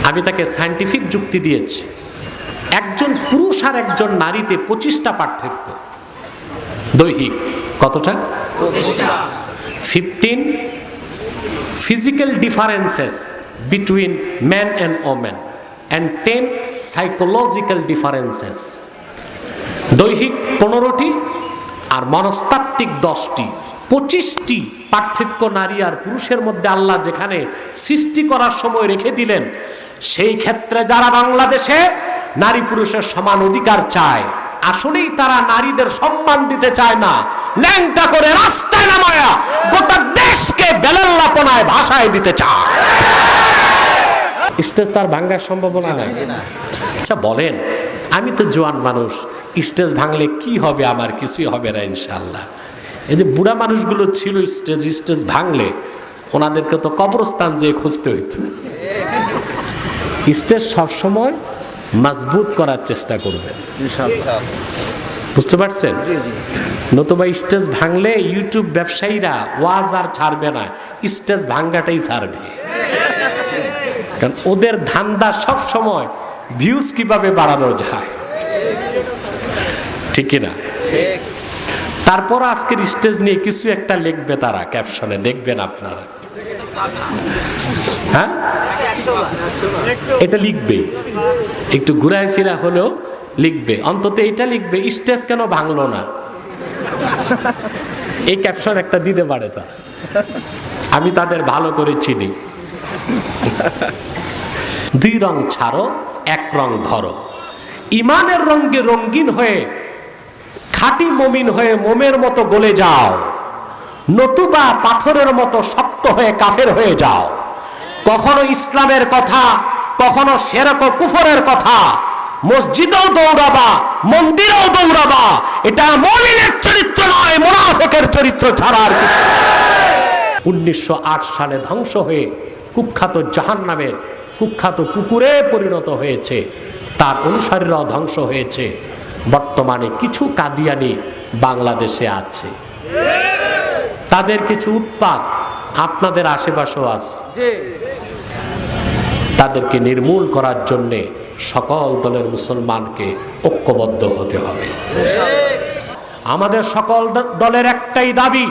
আমি তাকে সায়েন্টিফিক যুক্তি দিয়েছি, একজন পুরুষ আর একজন নারীতে 25টা পার্থক্য দৈহিক। কতটা? 15 physical differences between men and women and 10 psychological differences। দৈহিক 15টি আর মনস্তাত্ত্বিক 10টি, 25টি পার্থক্য নারী আর পুরুষের মধ্যে আল্লাহ যেখানে সৃষ্টি করার সময় রেখে দিলেন, সেই ক্ষেত্রে যারা বাংলাদেশে নারী পুরুষের সমান অধিকার চায়, আসলেই তারা নারীদের সম্মান দিতে চায় না, ল্যাংটা করে রাস্তায় নামায়া গোটা দেশকে বেলাল্লাপনায় ভাষায় দিতে চায়। স্টেজ তার ভাঙার সম্ভাবনা নাই। আচ্ছা বলেন, আমি তো জোয়ান মানুষ, স্টেজ ভাঙলে কি হবে? আমার কিছুই হবে না ইনশাআল্লাহ। এই যে বুড়া মানুষগুলো ছিল স্টেজ ভাঙলে ওনাদেরকে তো কবরস্থান যেয়ে খুঁজতে হইতো। স্টেজ সবসময় মজবুত করার চেষ্টা করবেন, বুঝতে পারছেন? নতুবা স্টেজ ভাঙলে ইউটিউব ব্যবসায়ীরা ওয়াজ আর ছাড়বে না, স্টেজ ভাঙ্গাটাই ছাড়বে। কারণ ওদের ধান্দা সব সময় ভিউজ কিভাবে বাড়ানো যায়, ঠিক না? তারপর আজকের স্টেজ নিয়ে কিছু একটা লিখবে তারা ক্যাপশনে, দেখবেন আপনারা। হ্যাঁ, এটা লিখবে, একটু ঘুরায় ফিরা হলেও লিখবে, অন্তত এইটা লিখবে, স্টেজ কেন ভাঙলো না, এই ক্যাপশন একটা দিতে পারে তা। আমি তাদের ভালো করে চিনি। 2 রং ছাড়ো, 1 রং ধরো। ইমানের রঙে রঙিন হয়ে খাঁটি মুমিন হয়ে মোমের মতো গলে যাও, নতুবা পাথরের মতো শক্ত হয়ে কাফের হয়ে যাও। কখনো ইসলামের কথা, কখনো শিরক ও কুফরের কথা, মসজিদেও দৌড়াবা, মন্দিরেও দৌড়াবা। এটা মুমিনের চরিত্র নয়, মুনাফিকের চরিত্র ছাড়া আর কিছু। 1908 সালে ধ্বংস হয়ে কুখ্যাত জাহান্নামের কুখ্যাত কুকুরে পরিণত হয়েছে, তার অনুসারীরাও ধ্বংস হয়েছে। বর্তমানে কিছু কাদিয়ানি বাংলাদেশে আছে, তাদের কিছু উৎপাত আপনাদের আশেপাশেও আছে। তাদেরকে নির্মূল করার জন্যে সকল দলের মুসলমানকে ঐক্যবদ্ধ হতে হবে। আমাদের সকল দলের একটাই দাবি,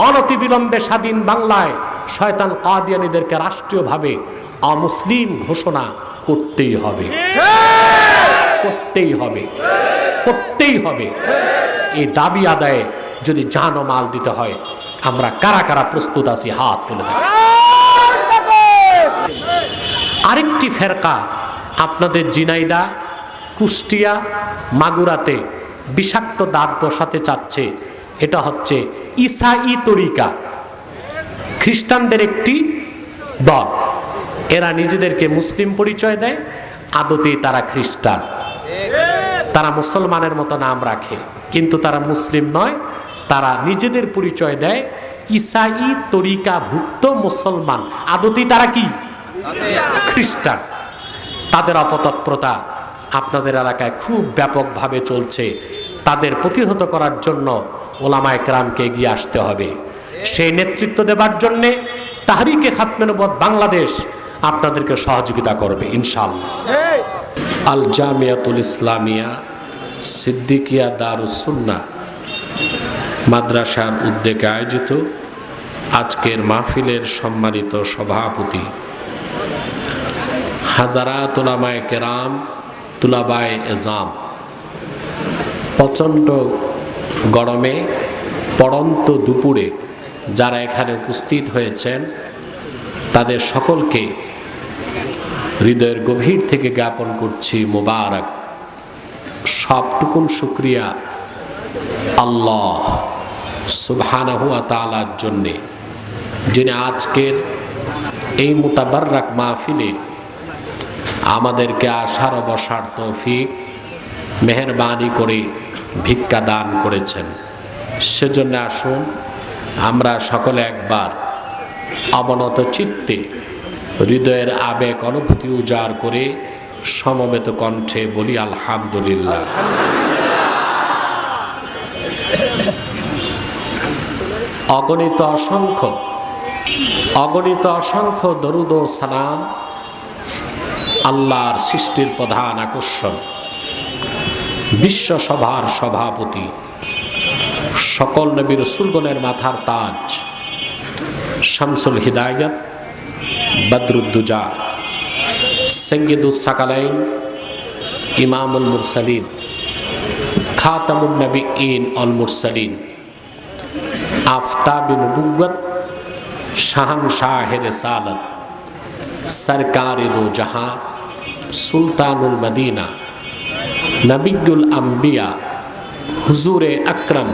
অনতিবিলম্বে স্বাধীন বাংলায় শয়তান কাদিয়ানীদেরকে রাষ্ট্রীয়ভাবে অমুসলিম ঘোষণা করতেই হবে, করতেই হবে, করতেই হবে। এই দাবি আদায়ে যদি জান ও মাল দিতে হয়, আমরা কারা কারা প্রস্তুত আছি? হাত তুলে দেন। আরেকটি ফেরকা আপনাদের ঝিনাইদহ, কুষ্টিয়া, মাগুরাতে বিষাক্ত দাঁত বসাতে চাচ্ছে। এটা হচ্ছে ঈসাই তরিকা, খ্রিস্টানদের একটি দল। এরা নিজেদেরকে মুসলিম পরিচয় দেয়, আদতে তারা খ্রিস্টান। তারা মুসলমানের মতো নাম রাখে, কিন্তু তারা মুসলিম নয়। তারা নিজেদের পরিচয় দেয় ঈসাই তরিকা ভুক্ত মুসলমান, আদতে তারা কি? খ্রিস্টান। তাদের অপতৎপরতা আপনাদের এলাকায় খুব ব্যাপকভাবে চলছে। তাদের প্রতিহত করার জন্য ওলামায়ে কেরামকে এগিয়ে আসতে হবে। সেই নেতৃত্ব দেবার জন্যে তাহরিকে খাতমে নবুয়ত বাংলাদেশ আপনাদেরকে সহযোগিতা করবে ইনশাআল্লাহ। আল জামিয়াতুল ইসলামিয়া সিদ্দিকিয়া দারুস সুন্নাহ মাদ্রাসার উদ্যোগে আয়োজিত আজকের মাহফিলের সম্মানিত সভাপতি হাজারাত উলামায়ে কেরাম, তুলাবায়ে এজাম, প্রচণ্ড গরমে পড়ন্ত দুপুরে যারা এখানে উপস্থিত হয়েছেন, তাদের সকলকে হৃদয়ের গভীর থেকে জ্ঞাপন করছি মোবারক। সবটুকুন শুকরিয়া আল্লাহ সুবহানাহু ওয়া তাআলার জন্যে, যিনি আজকের এই মুতাবাররাক মাহফিলে আমাদেরকে আসার ও বসার তৌফিক মেহেরবানি করে ভিক্ষা দান করেছেন। সেজন্য আসুন আমরা সকলে একবার অবনত চিত্তে হৃদয়ের আবেগ অনুভূতি উজাড় করে সমবেত কণ্ঠে বলি আলহামদুলিল্লাহ। অগণিত অসংখ্য দরুদ ও সালাম আল্লাহর সৃষ্টির প্রধান আকর্ষণ, বিশ্ব সভার সভাপতি, সকল নবী রাসূলগণের মাথার তাজ, শামসুল হিদায়াত, বদরুদ্দুজা, সৈয়দুস সাকালাইন, ইমামুল মুরসালিন, খাতামুন নবিয়্যিন ওয়াল মুরসালিন, আফতাবে নবুওয়াত, শাহানশাহে রিসালাত, সরকারে দো জাহাঁ, সুলতানুল মদিনা, নবিয়ুল আম্বিয়া, হুজুরে আকরম,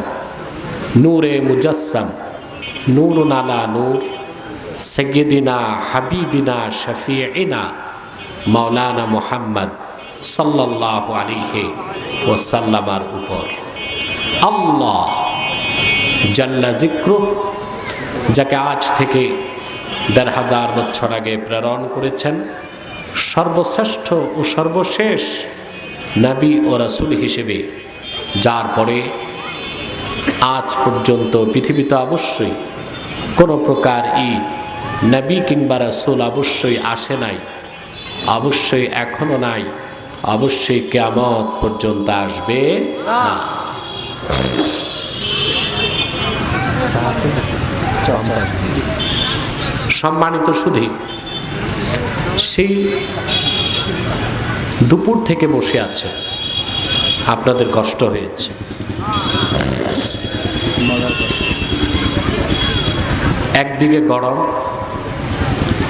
নূরে মুজাসসাম, নূরুন আলা নূর, সৈয়দিনা হাবিবিনা শফিঈনা মাওলানা মুহাম্মদ সাল্লাল্লাহু আলাইহি ওয়াসাল্লামের উপর আল্লাহ জাল্লা যিকরুহু, যাকে আজ থেকে ১৫০০ বছর আগে প্রেরণ করেছেন, সর্বশ্রেষ্ঠ ও সর্বশেষ নবী ও রাসূল হিসেবে, যার পরে আজ পর্যন্ত পৃথিবীতে অবশ্যই কোনো প্রকার নবী কিংবা রাসূল অবশ্যই আসে নাই, অবশ্যই এখনো নাই, অবশ্যই কিয়ামত পর্যন্ত আসবে না। সম্মানিত সুধী, সেই দুপুর থেকে বসে আছে, আপনাদের কষ্ট হয়েছে। একদিকে গরম,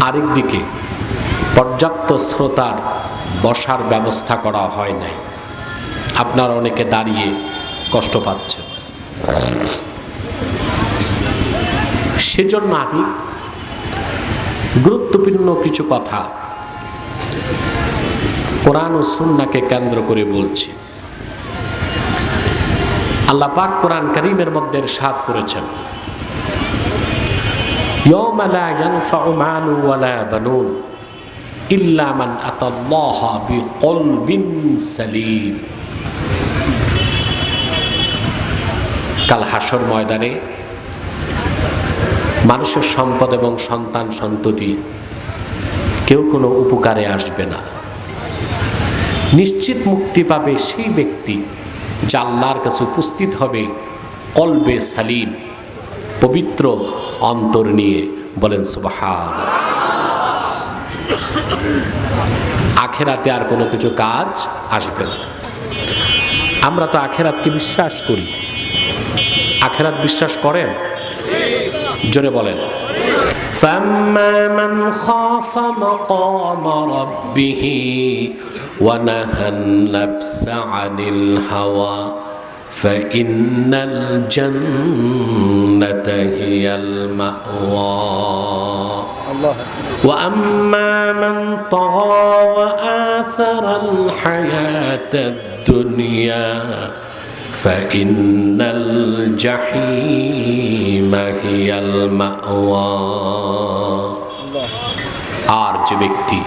আরেক দিকে পর্যাপ্ত শ্রোতার বসার ব্যবস্থা করা হয় নাই। আপনারা অনেকে দাঁড়িয়ে কষ্ট পাচ্ছেন। সেজন্য আমি গুরুত্বপূর্ণ কিছু কথা কোরআন ও সুন্নাহকে কেন্দ্র করে বলছি। আল্লাহ পাক কোরআন কারীমের মধ্যে ইরশাদ করেছেন, ইয়াওমা লা ইয়ানফাউ মালু ওয়ালা বানুন ইল্লা মান আতাল্লাহা বিকলবিন সালিম। কাল হাসর ময়দানে মানুষের সম্পদ এবং সন্তান সন্ততি কেউ কোনো উপকারে আসবে না। নিশ্চিত মুক্তি পাবে সেই ব্যক্তি যা আল্লাহর কাছে উপস্থিত হবে কলবে সালিম, পবিত্র অন্তর নিয়ে। বলেন সুবহানাল্লাহ। আখেরাতে আর কোনো কিছু কাজ আসবে না। আমরা তো আখেরাতকে বিশ্বাস করি। আখেরাত বিশ্বাস করেন? জোরে বলেন। ফাম্মা মান খাফা মাকাম রাব্বিহি ওয়া নাহান নাফসা আনিল হাওয়া ফাইন্নাল জান্নাতা হিয়াল মাওয়া ওয়া আম্মা মান তাগা ওয়া আথারাল হায়াতাদ দুনিয়া فإن الجحيم هي المأوى। আর যে ব্যক্তি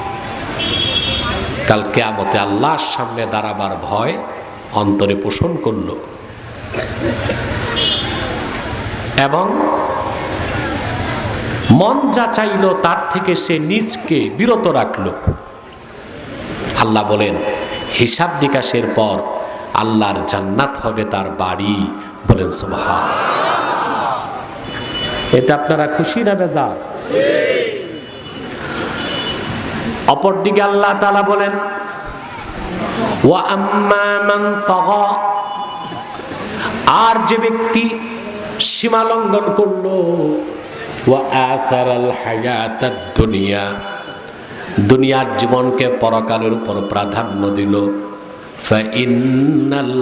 কাল কিয়ামতে আল্লাহর সামনে দাঁড়াবার ভয় অন্তরে পোষণ করল এবং মন যা চাইল তার থেকে সে নিজকে বিরত রাখল, আল্লাহ বলেন হিসাব নিকাশের পর আল্লাহর জান্নাত হবে তার বাড়ি। বলেন সুবহানাল্লাহ। এতে আপনারা খুশি না বেজার? অপরদিকে আল্লাহ তাআলা বলেন ওয়া আম্মা মান তাগা, আর যে ব্যক্তি সীমা লঙ্ঘন করলো, ওয়া আথারাল হায়াতাদ দুনিয়া, দুনিয়ার জীবনকে পরকালের উপর প্রাধান্য দিল, ফাইন্নাল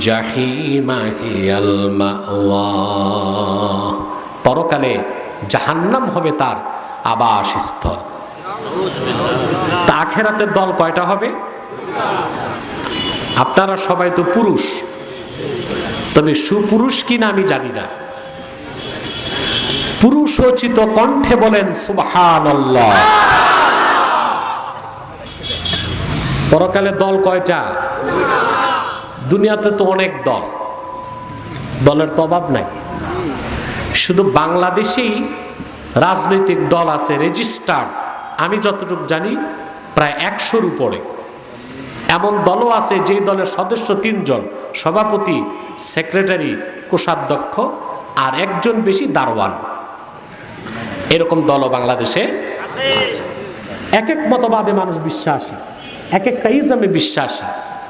জাহিমা হিয়াল মাওয়া, পরকালে জাহান্নাম হবে তার আবাসস্থল। তা আখিরাতের দল কয়টা হবে? আপনারা সবাই তো পুরুষ, তবে সুপুরুষ কিনা আমি জানি না। পুরুষোচিত কণ্ঠে বলেন সুবহানাল্লাহ। পরকালে দল কয়টা? দুনিয়াতে তো অনেক দল, দলের তো অভাব নাই। শুধু বাংলাদেশেই রাজনৈতিক দল আছে রেজিস্টার্ড, আমি যতটুকু জানি প্রায় 100-র উপরে। এমন দলও আছে যেই দলের সদস্য 3 জন, সভাপতি, সেক্রেটারি, কোষাধ্যক্ষ আর একজন বেশি দারোয়ান। এরকম দলও বাংলাদেশে আছে। এক এক মতবাদে মানুষ বিশ্বাসী, এক একটা ইজমে বিশ্বাসী।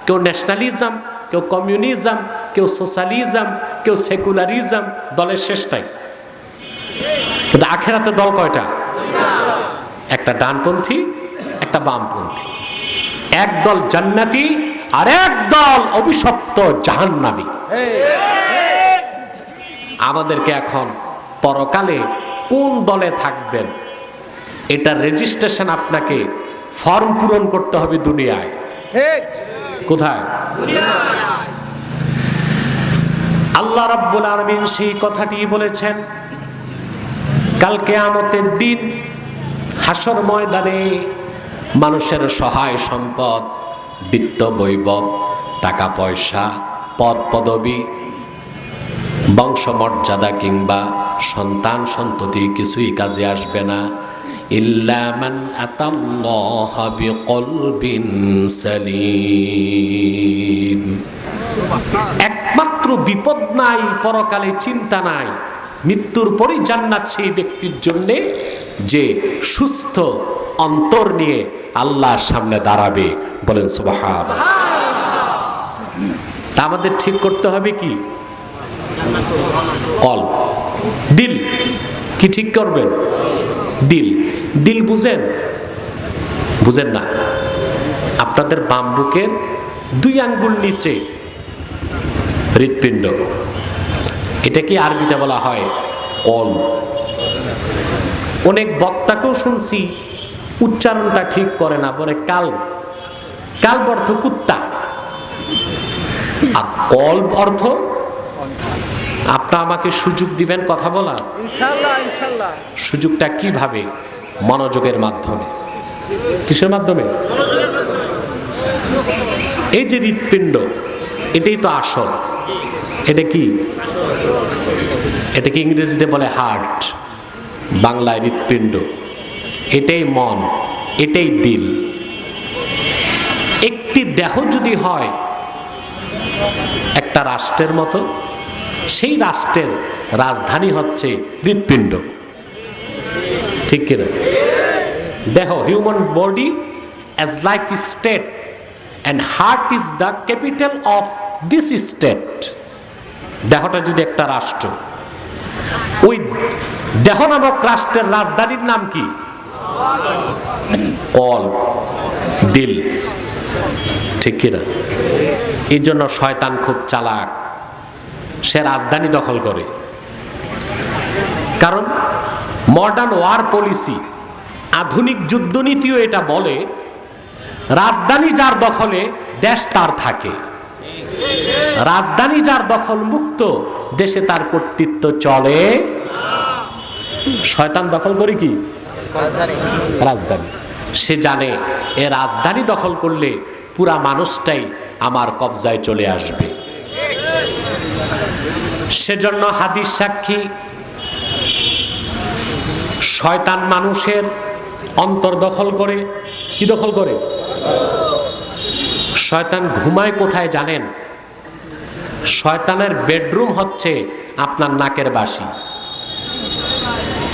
কেউ ন্যাশনালিজম, কেউ কমিউনিজম, কেউ সোশ্যালিজম, কেউ সেকুলারিজম। দলের শেষটাই। কিন্তু আখেরাতে দল কয়টা? একটা ডানপন্থী, একটা বামপন্থী। এক দল জান্নাতি আর এক দল অভিশপ্ত জাহান্নামী। আমাদেরকে এখন পরকালে কোন দলে থাকবেন এটা রেজিস্ট্রেশন আপনাকে ফর্ম পূরণ করতে হবে দুনিয়ায়। ঠিক কোথায়? আল্লাহ রাব্বুল আলামিন সেই কথাটি বলেছেন কাল কিয়ামতের দিন হাসর ময়দানে মানুষের সহায় সম্পদ, বিত্ত বৈভব, টাকা পয়সা, পদ পদবী, বংশমর্যাদা কিংবা সন্তান সন্ততি কিছুই কাজে আসবে না। ইল্লা মান আতাল্লাহ বিকলবিন সালিম। একমাত্র বিপদ নাই, পরকালে চিন্তা নাই, মৃত্যুর পরই জান্নাত সেই ব্যক্তির জন্য যে সুস্থ অন্তর নিয়ে আল্লাহর সামনে দাঁড়াবে। বলেন সুবহানাল্লাহ। তা আমাদের ঠিক করতে হবে কি? কলব, দিল। কি ঠিক করবেন? দিল। দিল বুঝেন? বুঝেন না? আপনাদের বাম বুকের 2 আঙ্গুল নিচে হৃৎপিণ্ড, এটা কি আরবিতে বলা হয় কলব। অনেক বক্তাকেও শুনছি উচ্চারণটা ঠিক করে না, বলে কালব। কালব অর্থ কুত্তা, আর কলব অর্থ। আপনারা আমাকে সুযোগ দিবেন কথা বলা? ইনশাআল্লাহ, ইনশাআল্লাহ। সুযোগটা কিভাবে? মনোযোগের মাধ্যমে। কিসের মাধ্যমে? এই যে হৃৎপিণ্ড, এটাই তো আসল। এটা কি? এটাকে ইংরেজিতে বলে হার্ট, বাংলায় হৃৎপিণ্ড। এটাই মন, এটাই দিল। একটি দেহ যদি হয় একটা রাষ্ট্রের মতো, সেই রাষ্ট্রের রাজধানী হচ্ছে হৃৎপিণ্ড। ঠিক কিনা? দেহ, human body as like a state and heart is the capital of this state. দেহটা যদি একটা রাষ্ট্র, ওই দেহ নামক রাষ্ট্রের রাজধানীর নাম কি? কলব, দিল। ঠিক কিনা? এই জন্য শয়তান খুব চালাক, সে রাজধানী দখল করে। কারণ মডার্ন ওয়ার পলিসি, আধুনিক যুদ্ধনীতিও এটা বলে রাজধানী যার দখলে দেশ তার থাকে। রাজধানী যার দখল মুক্ত, দেশে তার কর্তৃত্ব চলে। শয়তান দখল করে কি? রাজধানী। সে জানে এ রাজধানী দখল করলে পুরা মানুষটাই আমার কবজায় চলে আসবে। সেজন্য হাদিস সাক্ষী, শয়তান মানুষের অন্তর দখল করে। কি দখল করে? শয়তান ঘুমায় কোথায় জানেন? শয়তানের বেডরুম হচ্ছে আপনার নাকের বাসি।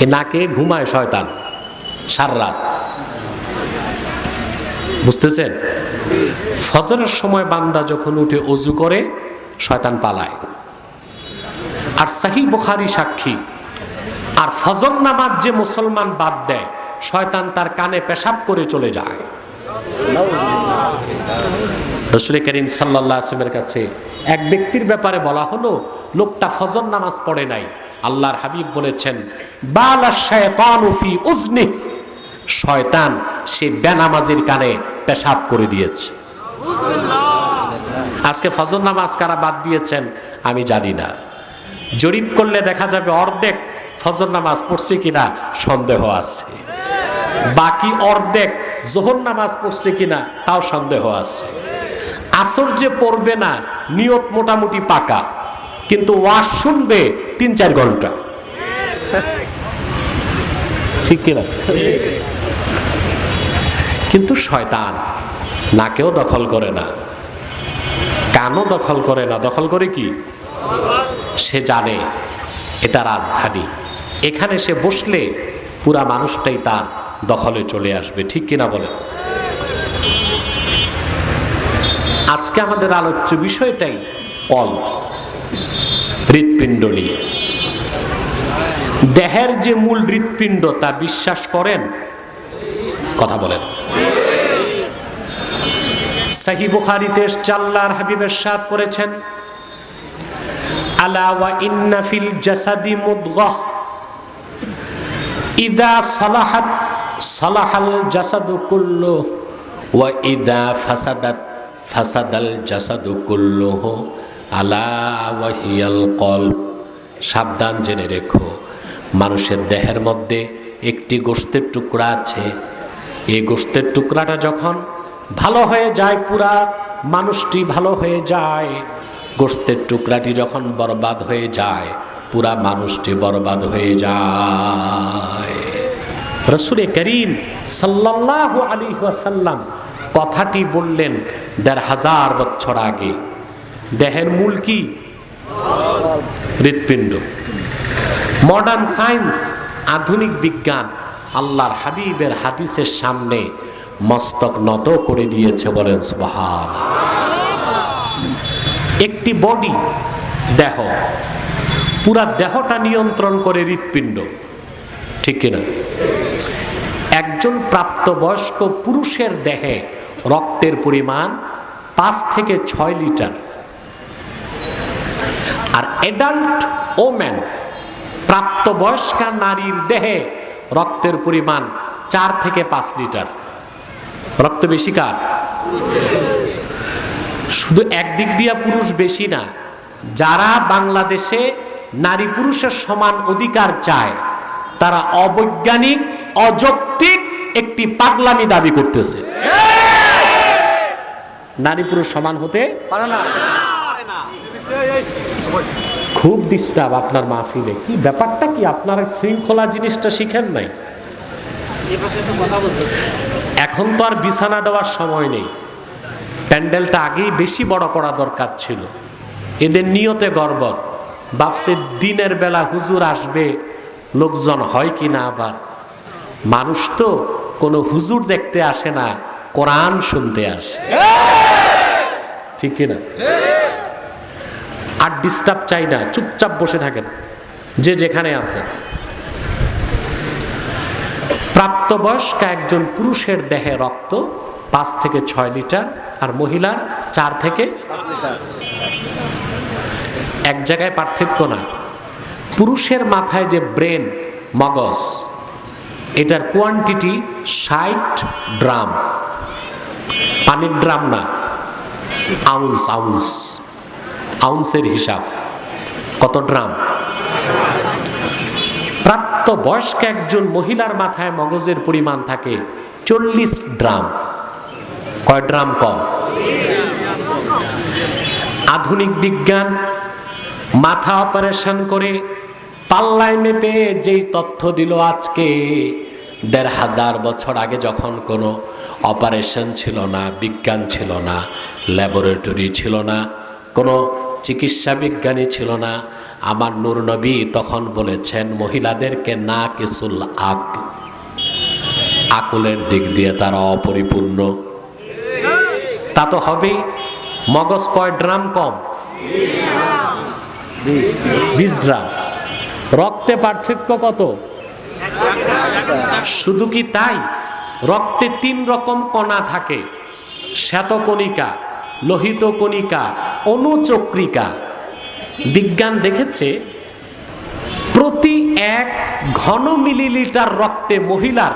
এই নাকে ঘুমায় শয়তান সারা রাত। বুঝতেছেন? ফজরের সময় বান্দা যখন উঠে ওযু করে, শয়তান পালায়। আর সহিহ বুখারী সাক্ষী, আর ফজর নামাজ যে মুসলমান বাদ দেয়, শয়তান তার কানে পেশাব করে চলে যায়। রাসূল করিম সাল্লাল্লাহু আলাইহি ওয়াসাল্লামের কাছে এক ব্যক্তির ব্যাপারে বলা হলো, লোকটা ফজর নামাজ পড়ে নাই। আল্লাহর হাবিব বলেছেন, বালা শায়তানু ফি উজনি, শয়তান সে বেনামাজির কানে পেশাব করে দিয়েছে। আজকে ফজর নামাজ কারা বাদ দিয়েছেন আমি জানি না। জরিপ করলে দেখা যাবে অর্ধেক ফজর নামাজ পড়ছে কিনা সন্দেহ আছে, বাকি অর্ধেক যোহর নামাজ পড়ছে কিনা তাও সন্দেহ আছে। আসর যে পড়বে না নিয়ত মোটামুটি পাকা, কিন্তু ওয়াজ শুনবে 3-4 ঘন্টা। ঠিক কিনা? কিন্তু শয়তান নাকেও দখল করে না, কানও দখল করে না, দখল করে কি? সে জানে এটা রাজধানী, এখানে সে বসলে পুরা মানুষটাই তার দখলে চলে আসবে। ঠিক কিনা বলে? আজকে আমাদের আলোচ্য বিষয়টাই কল্ব, হৃৎপিণ্ড নিয়ে। দেহের যে মূল হৃৎপিণ্ড তা বিশ্বাস করেন? কথা বলেন। সহিহ বুখারীতে এসেছে, আল্লাহর হাবিব ইরশাদ করেছেন, আলা ওয়া ইন্না ফিল জাসাদি মুদগাহ ইযা সালাহাত সালাহাল জাসাদু কুল্লুহু ওয়া ইযা ফাসাদাত ফাসাদাল জাসাদু কুল্লুহু আলা ওয়া হিয়াল কলব। সাবধান, জেনে রেখো, মানুষের দেহের মধ্যে একটি গোশতের টুকরা আছে, এই গোশতের টুকরাটা যখন ভালো হয়ে যায় পুরা মানুষটি ভালো হয়ে যায়, গোশতের টুকরাটি যখন বরবাদ হয়ে যায় পুরা মানুষটি বরবাদ হয়ে যায়। রাসূল করিম সাল্লাল্লাহু আলাইহি ওয়াসাল্লাম কথাটি বললেন ১৫০০ বছর আগে। দেহের মূল কি? হৃৎপিণ্ড। মডার্ন সায়েন্স, আধুনিক বিজ্ঞান আল্লাহর হাবিবের হাদিসের সামনে মস্তক নত করে দিয়েছে। বলেন সুবহানাল্লাহ। একটি বডি, দেহ, পুরা দেহটা নিয়ন্ত্রণ করে হৃৎপিণ্ড, ঠিক কিনা? একজন প্রাপ্তবয়স্ক পুরুষের দেহে রক্তের পরিমাণ 5 থেকে 6 লিটার, আর অ্যাডাল্ট ওম্যান, প্রাপ্তবয়স্কা নারীর দেহে রক্তের পরিমাণ 4 থেকে 5 লিটার। রক্ত বেশি কার? শুধু একদিক দিয়ে পুরুষ বেশি না, যারা বাংলাদেশে নারী পুরুষের সমান অধিকার চায় তারা অবৈজ্ঞানিক, অযৌক্তিক একটি পাগলামি দাবি করতেছে। নারী পুরুষ সমান হতে পারে না। খুব ডিস্টার্ব আপনার মাহফিলে, কি ব্যাপারটা কি? আপনারা শৃঙ্খলা জিনিসটা শিখেন নাই। এখন তো আর বিছানা দেওয়ার সময় নেই, প্যান্ডেলটা আগেই বেশি বড় করা দরকার ছিল। এদের নিয়তে গড়বড়, ভাবছে দিনের বেলা হুজুর আসবে, লোকজন হয় কি না। আবার মানুষ তো কোনো হুজুর দেখতে আসে না, কোরআন শুনতে আসে, ঠিক কিনা? আর ডিস্টার্ব চাই না, চুপচাপ বসে থাকেন যে যেখানে আছে। প্রাপ্তবয়স্ক একজন পুরুষের দেহে রক্ত 5 থেকে 6 লিটার, আর মহিলার 4 থেকে 5 লিটার। এক জায়গায় পার্থক্য না। পুরুষের মাথায় যে ব্রেন, মগজ, এটার কোয়ান্টিটি 60 ড্রাম, পানির ড্রাম না, আউন্স, আউন্স, আউন্সের হিসাব। কত ড্রাম? প্রাপ্তবয়স্ক একজন মহিলার মাথায় মগজের পরিমাণ থাকে 40 ড্রাম। কয় ড্রাম কম? আধুনিক বিজ্ঞান মাথা অপারেশন করে পাল্লায় মেপে যেই তথ্য দিল আজকে, ১৫০০ বছর আগে যখন কোনো অপারেশন ছিল না, বিজ্ঞান ছিল না, ল্যাবরেটরি ছিল না, কোনো চিকিৎসা বিজ্ঞানী ছিল না, আমার নূর নবী তখন বলেছেন মহিলাদেরকে না কিসুল আকুলের দিক দিয়ে তারা অপরিপূর্ণ। তা তো হবেই। মগজ কয় ড্রাম কম? 20 ড্রাম। রক্তে পার্থক্য কত? শুধু কি তাই? রক্তে 3 রকম কণা থাকে, শ্বেতকণিকা, লোহিত কণিকা, অনুচক্রিকা। বিজ্ঞান দেখেছে প্রতি 1 ঘন মিলিলিটার রক্তে মহিলার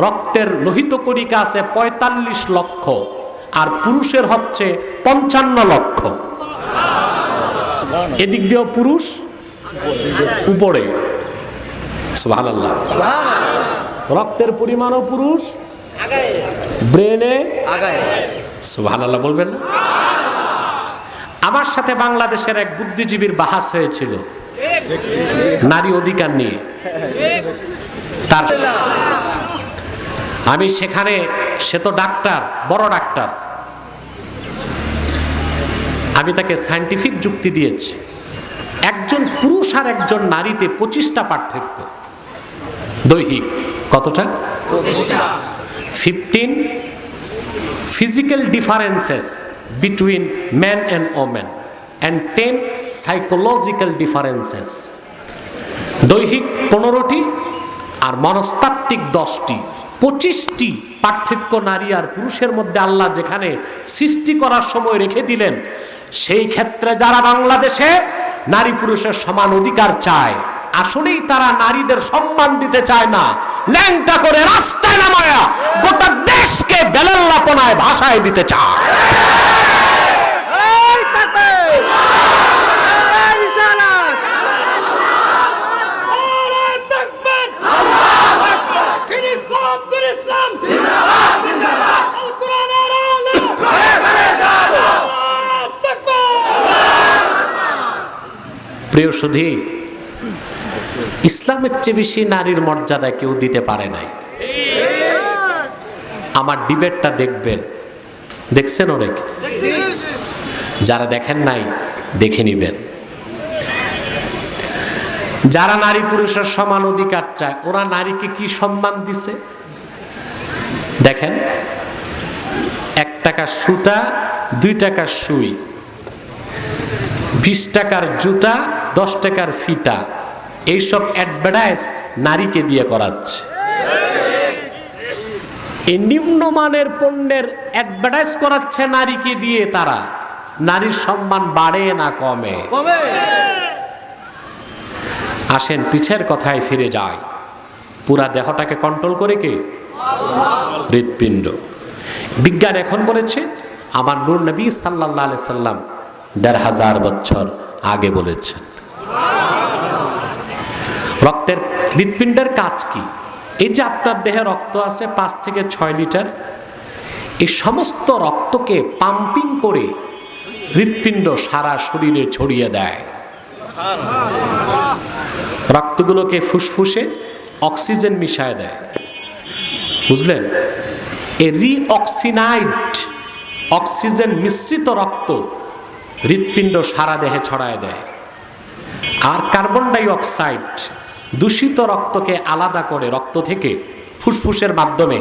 রক্তের লোহিত কণিকা আছে 45 লক্ষ, আর পুরুষের হচ্ছে 55 লক্ষ। এদিক দিয়েও পুরুষ উপরে। সুবহানাল্লাহ। রক্তের পরিমাণও পুরুষ ব্রেনে আগায়। সুবহানাল্লাহ বলবেন না? আমার সাথে বাংলাদেশের এক বুদ্ধিজীবীর বাহাস হয়েছিল নারী অধিকার নিয়ে। তার আমি সেখানে, সে তো ডাক্তার, বড় ডাক্তার, আমি তাকে সায়েন্টিফিক যুক্তি দিয়েছি। একজন পুরুষ আর একজন নারীতে 25টা পার্থক্য দৈহিক। কতটা? 15 physical differences between men and women and 10 psychological differences। দৈহিক 15টি আর মনস্তাত্ত্বিক 10টি, 25টি পার্থক্য নারী আর পুরুষের মধ্যে আল্লাহ যেখানে সৃষ্টি করার সময় রেখে দিলেন, সেই ক্ষেত্রে যারা বাংলাদেশে নারী পুরুষের সমান অধিকার চায়, আসলেই তারা নারীদের সম্মান দিতে চায় না, ল্যাংটা করে রাস্তায় নামায়া গোটা দেশকে বেলাল্লাপনায় ভাষায় দিতে চায়। প্রিয় সুধী, ইসলামের চেয়ে বেশি নারীর মর্যাদা কেউ দিতে পারে নাই। আমার ডিবেটটা দেখবেন, দেখছেন অনেক, যারা দেখেন নাই দেখে নিবেন। যারা নারী পুরুষের সমান অধিকার চায়, ওরা নারীকে কি সম্মান দিছে দেখেন। 1 টাকার সুতা, 2 টাকার সুই, 20 টাকার জুতা, 10 টাকার ফিতা, এইসব অ্যাডভার্টাইজ নারীকে দিয়ে করাচ্ছে। এই নিম্নমানের পণ্যের অ্যাডভার্টাইজ করাচ্ছে নারীকে দিয়ে। তারা, নারীর সম্মান বাড়ে না কমে? আসেন পিছের কথায় ফিরে যায়। পুরা দেহটাকে কন্ট্রোল করে কে? হৃৎপিণ্ড। বিজ্ঞান এখন বলেছে, আমার নূর নবী সাল্লাল্লাহু আলাইহি সাল্লাম 1500 বছর আগে বলেছেন। রক্তের, হৃৎপিণ্ডের কাজ কি? এই যে আপনার দেহে রক্ত আছে 5 থেকে 6 লিটার, এই সমস্ত রক্তকে পাম্পিং করে হৃৎপিণ্ড সারা শরীরে ছড়িয়ে দেয়। রক্তগুলোকে ফুসফুসে অক্সিজেন মিশায় দেয়, বুঝলেন? এই রিঅক্সিনাইড, অক্সিজেন মিশ্রিত রক্ত হৃৎপিণ্ড সারা দেহে ছড়ায় দেয়। আর কার্বন ডাই অক্সাইড দূষিত রক্তকে আলাদা করে রক্ত থেকে ফুসফুসের মাধ্যমে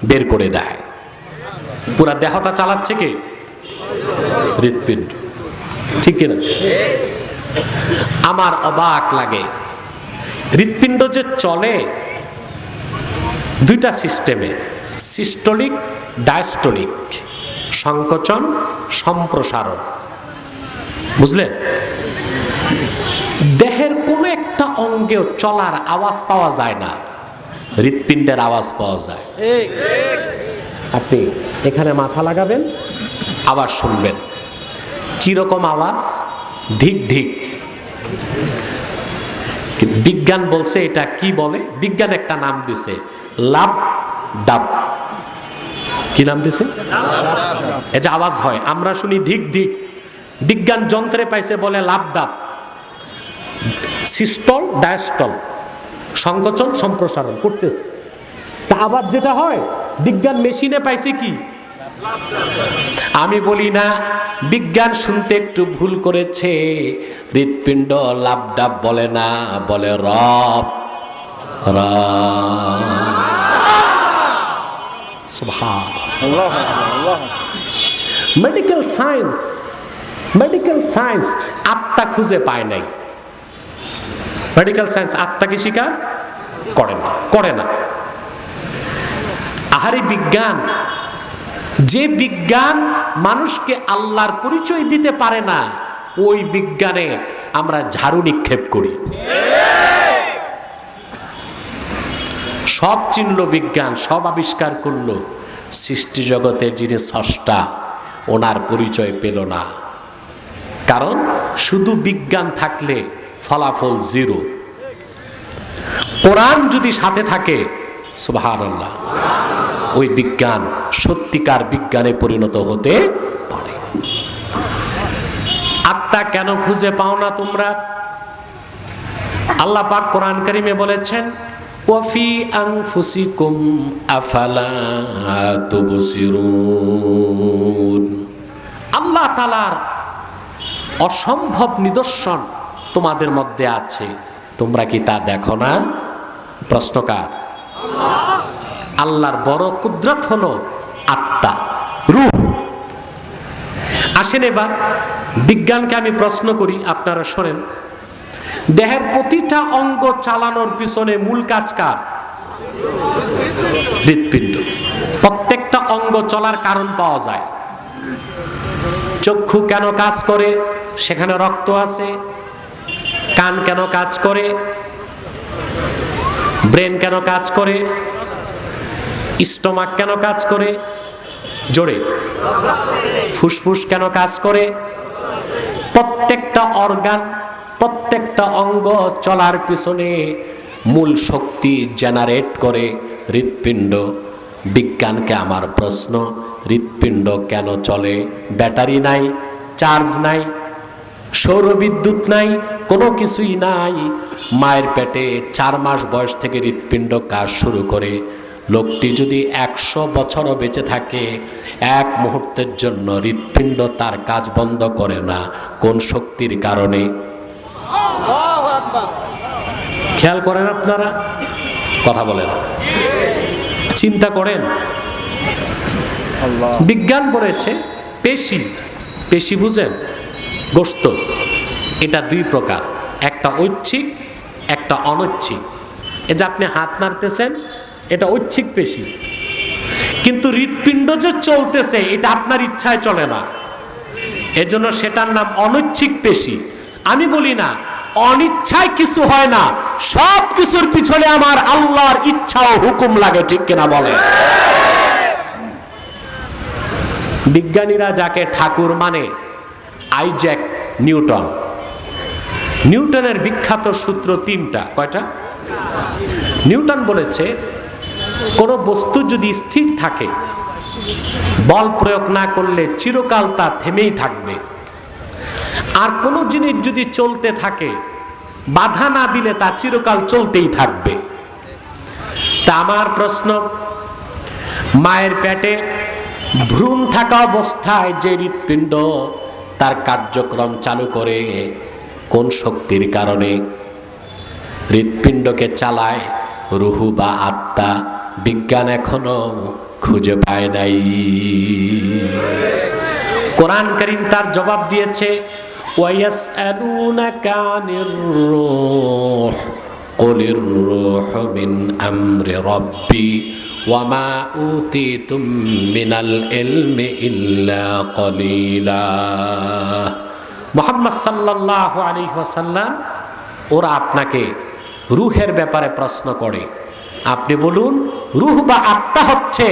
বের করে দেয়। পুরা দেহটা চালাচ্ছে কে? হৃৎপিণ্ড, ঠিক কিনা? আমার অবাক লাগে, হৃৎপিণ্ড যে চলে 2টা সিস্টেমে, সিস্টোলিক ডায়াস্টোলিক, সংকোচন সম্প্রসারণ, বুঝলেন? দেহের কোনো একটা অঙ্গেও চলার আওয়াজ পাওয়া যায় না, হৃৎপিণ্ডের আওয়াজ পাওয়া যায়। আপনি এখানে মাথা লাগাবেন, আওয়াজ শুনবেন। কিরকম আওয়াজ? ধিক ধিক। বিজ্ঞান বলছে এটা কি বলে? বিজ্ঞান একটা নাম দিছে, লাভ ডাব। কি নাম দিছে? এটা আওয়াজ হয়, আমরা শুনি ধিক ধিক। বিজ্ঞান যন্ত্রে পাইছে বলে লাভ ডাব। সিস্টল ডায়াস্টল, সংকোচন সম্প্রসারণ করতেছে। তা আবার যেটা হয়, বিজ্ঞান মেশিনে পাইছে কি? আমি বলি না, বিজ্ঞান শুনতে একটু ভুল করেছে। হৃৎপিণ্ড লাভ ডাব বলে না, বলে রব। মেডিকেল সায়েন্স, মেডিকেল সায়েন্স আত্মা খুঁজে পায় নাই। মেডিকেল সায়েন্স আত্মাকে স্বীকার করে না। আহারে বিজ্ঞান, যে বিজ্ঞান মানুষকে আল্লাহর পরিচয় দিতে পারে না, ওই বিজ্ঞানে আমরা ঝাড়ু নিক্ষেপ করি। সব চিনল বিজ্ঞান, সব আবিষ্কার করলো, সৃষ্টি জগতের যিনি স্রষ্টা ওনার পরিচয় পেল না। কারণ শুধু বিজ্ঞান থাকলে ফলাফল 0। কোরআন যদি সাথে থাকে, সুবহানাল্লাহ, ওই বিজ্ঞান সত্যিকার বিজ্ঞানে পরিণত হতে পারে। আত্মা কেন খুঁজে পাও না তোমরা? আল্লাহ পাক কোরআন কারীমে বলেছেন, ওয়াফি আনফুসিকুম আফালা তুবসিরুন। আল্লাহ তাআলার অসম্ভব নিদর্শন তোমাদের মধ্যে আছে, তোমরা কি তা দেখো না? প্রশ্নকার আল্লাহর বড় কুদরত হলো আত্মা, রূহ। আসেন এবার বিজ্ঞানকে আমি প্রশ্ন করি, আপনারা শোনেন। দেহের প্রতিটা অঙ্গ চালানোর পিছনে মূল কাজ কার? হৃৎপিণ্ড। প্রত্যেকটা অঙ্গ চলার কারণ পাওয়া যায়। চক্ষু কেন কাজ করে? সেখানে রক্ত আছে। কান কেন কাজ করে? ব্রেন কেন কাজ করে? স্টোমাক কেন কাজ করে? জোরে। ফুসফুস কেন কাজ করে? প্রত্যেকটা অর্গান, প্রত্যেকটা অঙ্গ চলার পিছনে মূল শক্তি জেনারেট করে হৃৎপিণ্ড। বিজ্ঞানকে আমার প্রশ্ন, হৃৎপিণ্ড কেন চলে? ব্যাটারি নাই, চার্জ নাই, সৌরবিদ্যুৎ নাই, কোনো কিছুই নাই। মায়ের পেটে 4 মাস বয়স থেকে হৃৎপিণ্ড কাজ শুরু করে। লোকটি যদি 100 বছরও বেঁচে থাকে, এক মুহূর্তের জন্য হৃৎপিণ্ড তার কাজ বন্ধ করে না। কোন শক্তির কারণে? খেয়াল করেন আপনারা, কথা বলেন, চিন্তা করেন। বিজ্ঞান বলেছে পেশি, পেশি বুঝেন, গোশত, এটা 2 প্রকার, একটা ঐচ্ছিক, একটা অনৈচ্ছিক। এই যে আপনি হাত নাড়তেছেন, এটা ঐচ্ছিক পেশি। কিন্তু হৃৎপিণ্ড যে চলতেছে, এটা আপনার ইচ্ছায় চলে না, এজন্য সেটার নাম অনৈচ্ছিক পেশি। আমি বলি না অনিচ্ছায় কিছু হয় না, সব কিছুর পিছনে আমার আল্লাহর ইচ্ছা ও হুকুম লাগে, ঠিক কিনা বলে? বিজ্ঞানীরা যাকে ঠাকুর মানে, আইজ্যাক নিউটন। নিউটনের বিখ্যাত সূত্র 3টা। কয়টা? নিউটন বলেছে কোনো বস্তু যদি স্থির থাকে, বল প্রয়োগ না করলে চিরকাল তা থেমেই থাকবে। আর কোনো জিনিস যদি চলতে থাকে, বাধা না দিলে তা চিরকাল চলতেই থাকবে। তা আমার প্রশ্ন, মায়ের পেটে ভ্রূণ থাকা অবস্থায় যে হৃৎপিণ্ড তার কার্যক্রম চালু করে, কোন শক্তির কারণে? হৃৎপিণ্ডকে চালায় রুহু বা আত্মা। বিজ্ঞান এখনো খুঁজে পায় নাই। কোরআন কারীম তার জবাব দিয়েছে, ওয়ায়াসআলুনাকা আনির রূহ কুলির রূহু মিন আমরি রাব্বি ওয়া মা উতিতুম মিনাল ইলমি ইল্লা কলিলা। মুহাম্মদ সাল্লাল্লাহু আলাইহি ওয়াসাল্লাম, ওরা আপনাকে রূহের ব্যাপারে প্রশ্ন করে, আপনি বলুন রূহ বা আত্মা হচ্ছে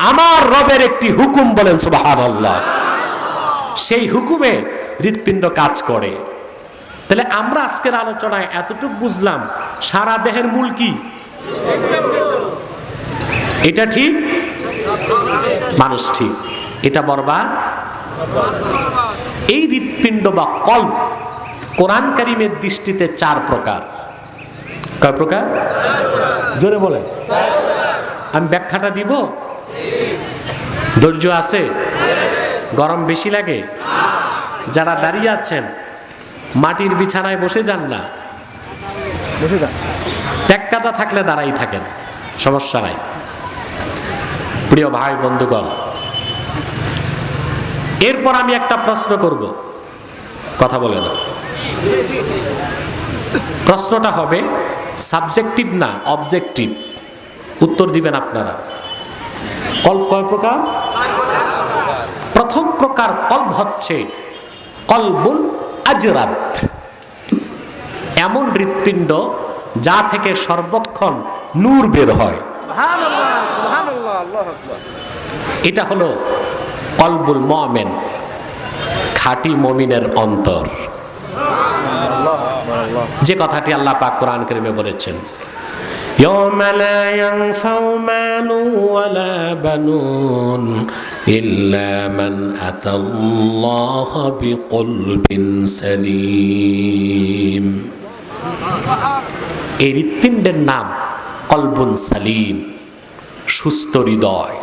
আমার রবের একটি হুকুম, বলেন সুবহানাল্লাহ। সেই হুকুমে হৃৎপিণ্ড কাজ করে। তাহলে আমরা আজকের আলোচনায় এতটুকু বুঝলাম, সারা দেহের মূল কি? এটা ঠিক, মানুষ ঠিক, এটা বরবাদ। এই হৃৎপিণ্ড বা কল্ব কোরআন কারীমের দৃষ্টিতে 4 প্রকার। কয় প্রকার? জোরে বলেন। আমি ব্যাখ্যাটা দিব? ধৈর্য আছে? গরম বেশি লাগে? যারা দাঁড়িয়ে আছেন, মাটির বিছানায় বসে যান না, ত্যাগকাদা থাকলে দাঁড়াই থাকেন, সমস্যা নাই। প্রিয় ভাই বন্ধুগণ, এরপর আমি একটা প্রশ্ন করব, কথা বলে না। প্রশ্নটা হবে সাবজেক্টিভ না অবজেক্টিভ, উত্তর দিবেন আপনারা। কল্ব কয় প্রকার? প্রথম প্রকার কল্ব হচ্ছে কলবুন আজরাত, এমন হৃৎপিণ্ড যা থেকে সর্বক্ষণ নূর বের হয়। এটা হলো কলবুল মুমিন, খাঁটি মুমিনের অন্তর, যে কথাটি আল্লাহ পাক কোরআন কারীমে বলেছেন, ইয়াওমা লা ইয়ানফাউ মালু ওয়ালা বানুন ইল্লা মান আতাল্লাহ বিকলবিন সালিম। এই হৃৎপিণ্ডের নাম কলবুন সালিম, সুস্থ হৃদয়,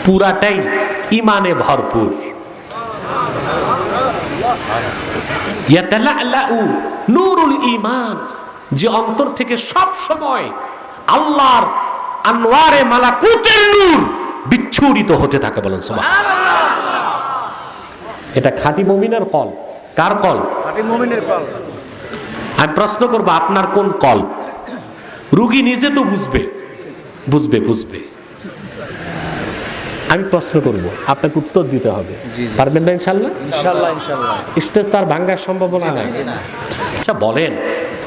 পুরাটাই ইমানে ভরপুর। ইয়াতালাআলাউ নূরুল ঈমান, যে অন্তর থেকে সব সময় আল্লাহর আনওয়ারে মালাকুতের নূর বিচ্ছুরিত হতে থাকে। বলেন সুবহানাল্লাহ। এটা খাঁটি মুমিনের কল। কার কল? খাঁটি মুমিনের কল। আমি প্রশ্ন করব, আপনার কোন কল? রোগী নিজে তো বুঝবে বুঝবে বুঝবে। আমি প্রশ্ন করব, আপনাকে উত্তর দিতে হবে। পারবেন না ইনশাআল্লাহ? ইনশাআল্লাহ ইনশাআল্লাহ। স্টেজ তার ভাঙার সম্ভাবনা নাই। আচ্ছা বলেন,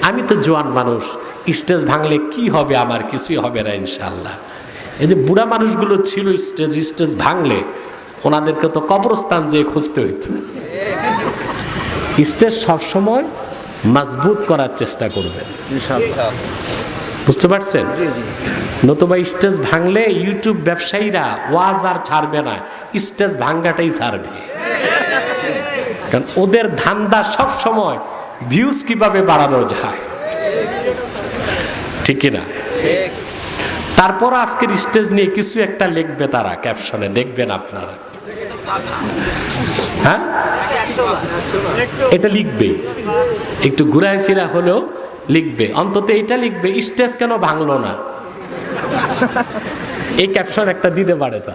আমি তো জোয়ান মানুষ, স্টেজ ভাঙলে কি হবে? আমার কিছুই হবে না ইনশাআল্লাহ। এই যে বুড়া মানুষগুলো ছিল স্টেজ ভাঙলে ওনাদেরকে তো কবরস্থান যেয়ে খুঁজতে হইতো। স্টেজ সবসময় মজবুত করার চেষ্টা করবেন ইনশাআল্লাহ। বুঝতে পারছেন? জি জি। নতুবা স্টেজ ভাঙলে ইউটিউব ব্যবসায়ীরা ওয়াজ আর ছাড়বে না, স্টেজ ভাঙ্গাটাই ছাড়বে। কারণ ওদের ধান্দা সব সময় ভিউজ কিভাবে বাড়ানো যায়, ঠিক না? তারপর আজকের স্টেজ নিয়ে কিছু একটা লিখবে তারা ক্যাপশনে, দেখবেন আপনারা। হ্যাঁ, এটা লিখবে, একটু ঘুরায় ফিরা হলেও লিখবে, অন্তত এটা লিখবে, স্টেজ কেন ভাঙলো না, এই ক্যাপশন একটা দিতে পারে তা।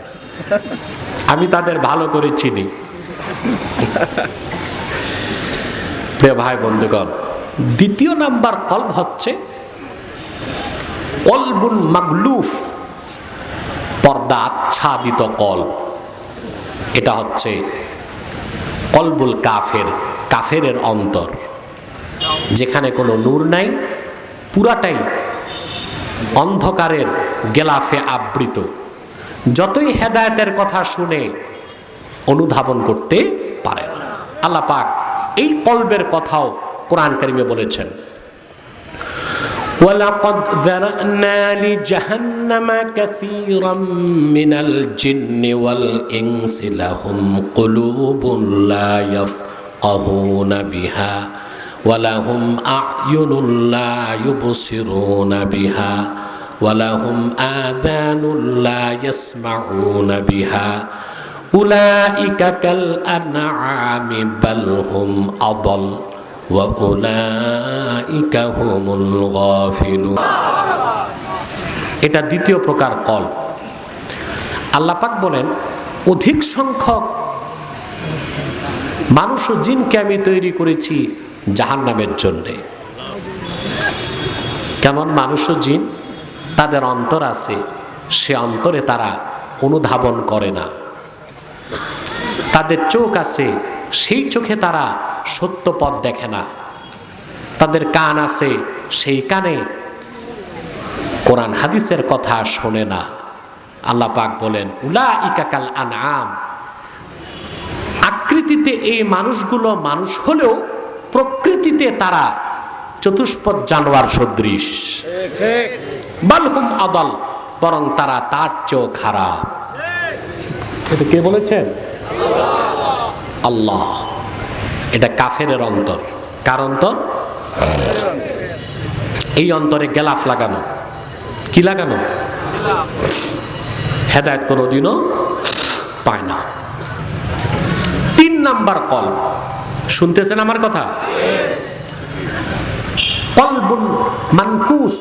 আমি তাদের ভালো করে চিনি। প্রিয় ভাই বন্ধুগণ, দ্বিতীয় নাম্বার কলব হচ্ছে কলবুন মাগলুফ, পর্দা আচ্ছাদিত কলব। এটা হচ্ছে কলবুল কাফের, কাফেরের অন্তর, যেখানে কোনো নূর নাই, পুরাটাই অন্ধকারের গেলাফে আবৃত। যতই হেদায়েতের কথা শুনে অনুধাবন করতে পারে না। আল্লাহ পাক এই কলবের কথাও কোরআন কারিমে বলেছেন, ওয়ালাকাদ যারানা লিজাহান্নামা কাসীরাম মিনাল জিন্নি ওয়াল ইনসি লাহুম কুলুবুন লা ইয়াফকাহুনা বিহা ওয়ালাহুম আ'য়ুনুন লা ইউবসিরুনা বিহা ওয়ালাহুম আযানুন লা ইয়াসমাউনা বিহা উলাইকা কাল আনআমি বাল হুম আদাল ওয়া উলাইকা হুমুল গাফিলুন। এটা দ্বিতীয় প্রকার কল। আল্লাহ পাক বলেন, অধিক সংখ্যক মানুষ ও জিনকে আমি তৈরি করেছি জাহান্নামের জন্যে। কেমন মানুষ ও জিন? তাদের অন্তর আছে, সে অন্তরে তারা অনুধাবন করে না। তাদের চোখ আছে, সেই চোখে তারা সত্য পথ দেখে না। তাদের কান আছে, সেই কানে কোরআন হাদিসের কথা শোনে না। আল্লাহ পাক বলেন, উলাইকা কাল আনআম, আকৃতিতে এই মানুষগুলো মানুষ হলেও প্রকৃতিতে তারা চতুষ্পদ জানোয়ার সদৃশ। বাল হুম আদাল, বরং তারা তার চেয়েও খারাপ। এটা কে বলেছেন? আল্লাহ। এটা কাফেরের অন্তর। কার অন্তর? এই অন্তরে গেলাফ লাগানো। কি লাগানো? হেদায়েত কোনোদিনও পায় না। 3 নাম্বার কল, শুনতেছেন আমার কথা? কলবুল মানকুস,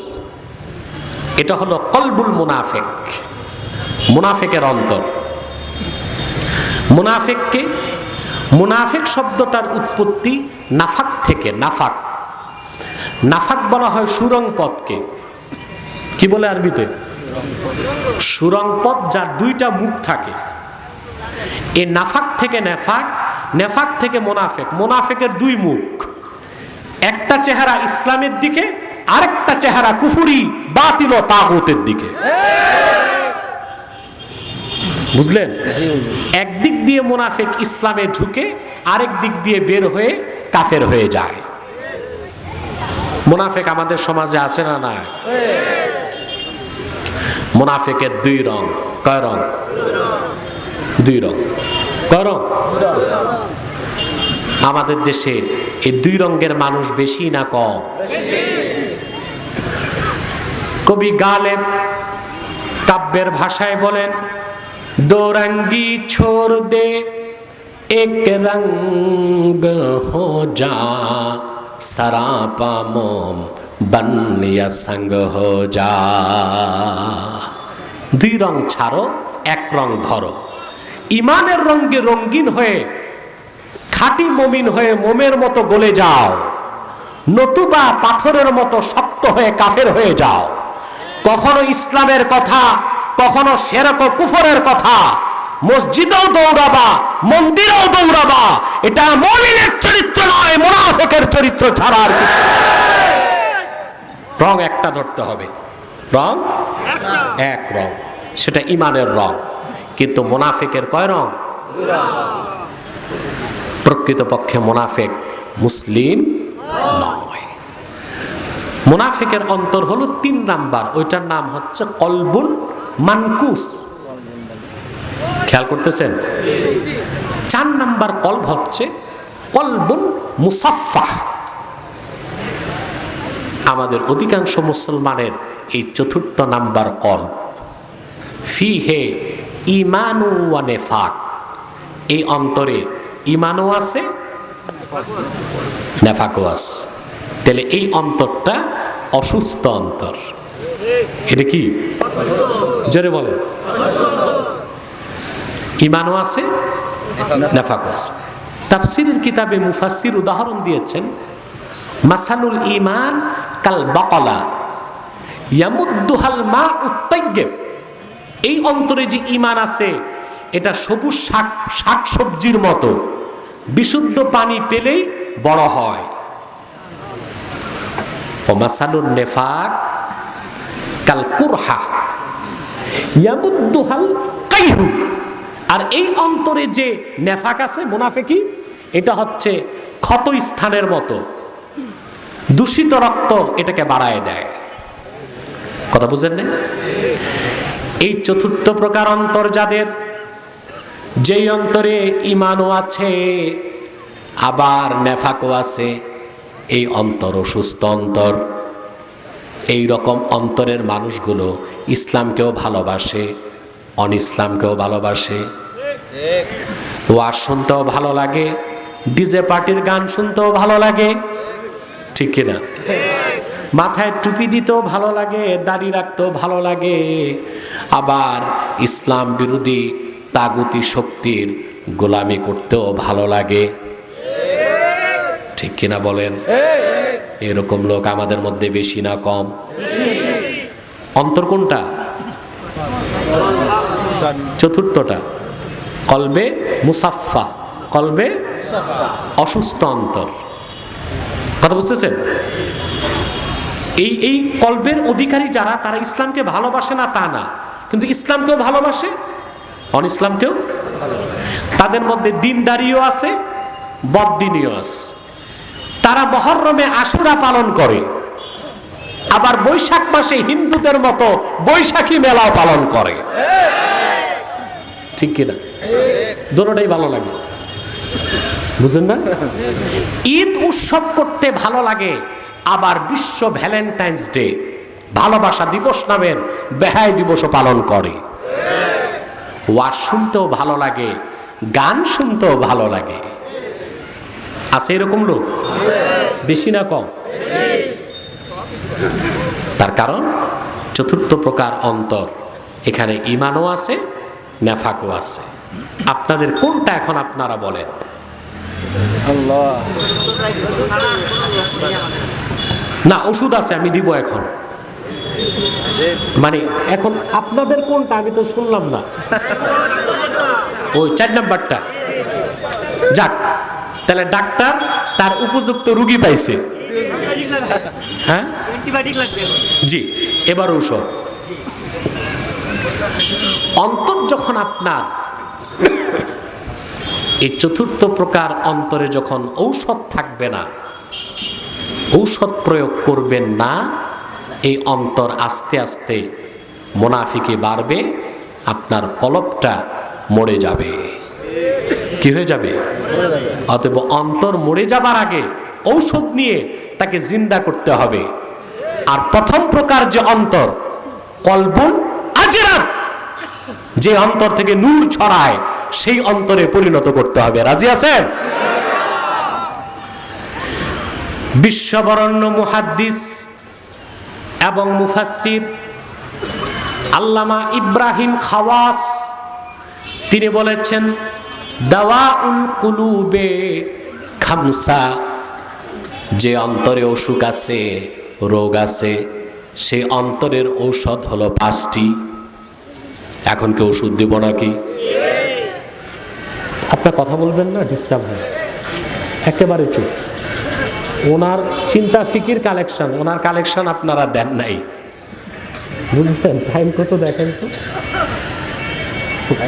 এটা হলো কলবুল মুনাফিক, মুনাফিকের অন্তর। মুনাফিককে, মুনাফিক শব্দটার উৎপত্তি নাফাক থেকে। নাফাক, নাফাক বলা হয় সুরং পথকে। কি বলে আরবিতে? সুরং পথ, যার 2টা মুখ থাকে। এই নাফাক থেকে নেফাক, নেফাক থেকে মুনাফিক। মুনাফিকের 2 মুখ, একটা চেহারা ইসলামের দিকে, আরেকটা চেহারা কুফরি বাতিল ও তাগুতের দিকে। বুঝলেন? একদিক দিয়ে মুনাফিক ইসলামে ঢুকে, আরেক দিক দিয়ে বের হয়ে কাফের হয়ে যায়। মুনাফিক আমাদের সমাজে আছে না? না। মুনাফিকের 2 রং। কয় রং? 2 রং। কয় রং? আমাদের দেশে এই 2 রঙের মানুষ বেশি না কম? কবি গালেব কাব্যের ভাষায় বলেন, দো রঙ্গি ছোড় দে এক রঙ্গ হো যা, সরাপা মোম বন্যা সঙ্গ হো যা। দুই রং ছাড়ো, এক রং ধরো। ইমানের রঙে রঙিন হয়ে খাঁটি মুমিন হয়ে মোমের মতো গলে যাও, নতুবা পাথরের মতো শক্ত হয়ে কাফের হয়ে যাও। কখনো ইসলামের কথা, কখনো শিরক ও কুফরের কথা, মসজিদেও দৌড়াবা, মন্দিরেও দৌড়াবা। এটা মুমিনের চরিত্র নয়, মুনাফিকের চরিত্র ছাড়া আর কিছু নয়। রং একটা ধরতে হবে, রং এক রং, সেটা ইমানের রং। কিন্তু মুনাফিকের কয় রং? প্রকৃতপক্ষে মুনাফিক মুসলিম নয়। মুনাফিকের অন্তর হলো 3 নাম্বার, ওইটার নাম হচ্ছে কলবুন মানকুস। খেয়াল করতেছেন? 4 নাম্বার কলব হচ্ছে কলবুন মুসাফফা। আমাদের অধিকাংশ মুসলমানের এই 4র্থ নাম্বার কলব, ফিহে ঈমানু ওয়া নিফাক। এই অন্তরে ঈমানও আছে, নেফাকও আছে। তাহলে এই অন্তরটা অসুস্থ অন্তর। এটা কি? জোরে বলেন। ঈমানও আছে, নেফাকও আছে। তাফসীরের কিতাবে মুফাসসির উদাহরণ দিয়েছেন, মাসালুল ঈমান কাল বাকলা ইয়ামুদ্দুহাল মাউত তাইয়্যিব। এই অন্তরে যে ঈমান আছে, এটা সবুজ শাক সবজির মতো, বিশুদ্ধ পানি পেলেই বড় হয়। ও মাসালুন নিফাক কাল কুরহা ইয়ামুদ্দুহাল কাইহু। আর এই অন্তরে যে নেফাক আছে, মুনাফিকি, এটা হচ্ছে ক্ষত স্থানের মতো, দূষিত রক্ত এটাকে বাড়ায় দেয়। কথা বুঝেন না? এই 4র্থ প্রকার অন্তর যাদের, যেই অন্তরে ঈমানও আছে আবার নেফাকও আছে, এই অন্তর অসুস্থ অন্তর। এই রকম অন্তরের মানুষগুলো ইসলামকেও ভালোবাসে, অন ইসলামকেও ভালোবাসে। ওয়াজ শুনতেও ভালো লাগে, ডিজে পার্টির গান শুনতেও ভালো লাগে, ঠিক কিনা? মাথায় টুপি দিতেও ভালো লাগে, দাড়ি রাখতেও ভালো লাগে, আবার ইসলাম বিরোধী তাগুতি শক্তির গোলামি করতেও ভালো লাগে, ঠিক কিনা বলেন? এরকম লোক আমাদের মধ্যে বেশি না কম? অন্তর কোনটা? 4র্থটা কলবে মুসাফফা, কলবে অসুস্থ অন্তর। কথা বুঝতেছেন? এই কলবের অধিকারী যারা, তারা ইসলামকে ভালোবাসে না তা না, কিন্তু ইসলামকেও ভালোবাসে, অন ইসলামকেও। তাদের মধ্যে দিনদারিও আছে, বদদিনীও আছে। তারা মুহররমে আশুরা পালন করে, আবার বৈশাখ মাসে হিন্দুদের মতো বৈশাখী মেলাও পালন করে, ঠিক কিনা? দুটোটাই ভালো লাগে, বুঝলেন না? ঈদ উৎসব করতে ভালো লাগে, আবার বিশ্ব ভ্যালেন্টাইন্স ডে, ভালোবাসা দিবস নামের বেহায় দিবসও পালন করে। ওয়াজ শুনতেও ভালো লাগে, গান শুনতেও ভালো লাগে। আছে এরকম লোক? বেশি না কম? তার কারণ 4র্থ প্রকার অন্তর, এখানে ঈমানও আছে, নেফাকও আছে। আপনাদের কোনটা এখন আপনারা বলেন? আল্লাহ। না, ওষুধ আছে, আমি দিব এখন। মানে এখন আপনাদের কোনটা আমি তো শুনলাম না। ওই 4 নাম্বারটা। যাক, তাহলে ডাক্তার তার উপযুক্ত রোগী পাইছে। হ্যাঁ জি, এবার ঔষধ। অন্তর যখন আপনার এই 4র্থ প্রকার অন্তরে যখন ঔষধ থাকবে না, ঔষধ প্রয়োগ করবেন না, এই অন্তর আস্তে আস্তে মুনাফিকি বাড়বে, আপনার কলবটা মরে যাবে। কি হয়ে যাবে? অতএব অন্তর মরে যাবার আগে ঔষধ নিয়ে তাকে জিন্দা করতে হবে। আর প্রথম প্রকার যে অন্তর, কলবুন আজরান, যে অন্তর থেকে নূর ছড়ায়, সেই অন্তরে পরিণত করতে হবে। রাজি আছেন? বিশ্ববরণ্য মুহাদ্দিস এবং মুফাসসির আল্লামা ইব্রাহিম খাওয়াস তিনি বলেছেন, দাওয়াউল কুলুবে খামসা, যে অন্তরে অসুখ আছে, রোগ আছে, সেই অন্তরের ঔষধ হলো 5টি। এখন কি ওষুধ দিব নাকি? আপনার কথা বলবেন না, ডিস্টার্ব হয়, একেবারে চুপ। ওনার চিন্তা ফিকির কালেকশন, ওনার কালেকশন আপনারা দেন নাই, বুঝলেন? টাইম কত দেখেন তো।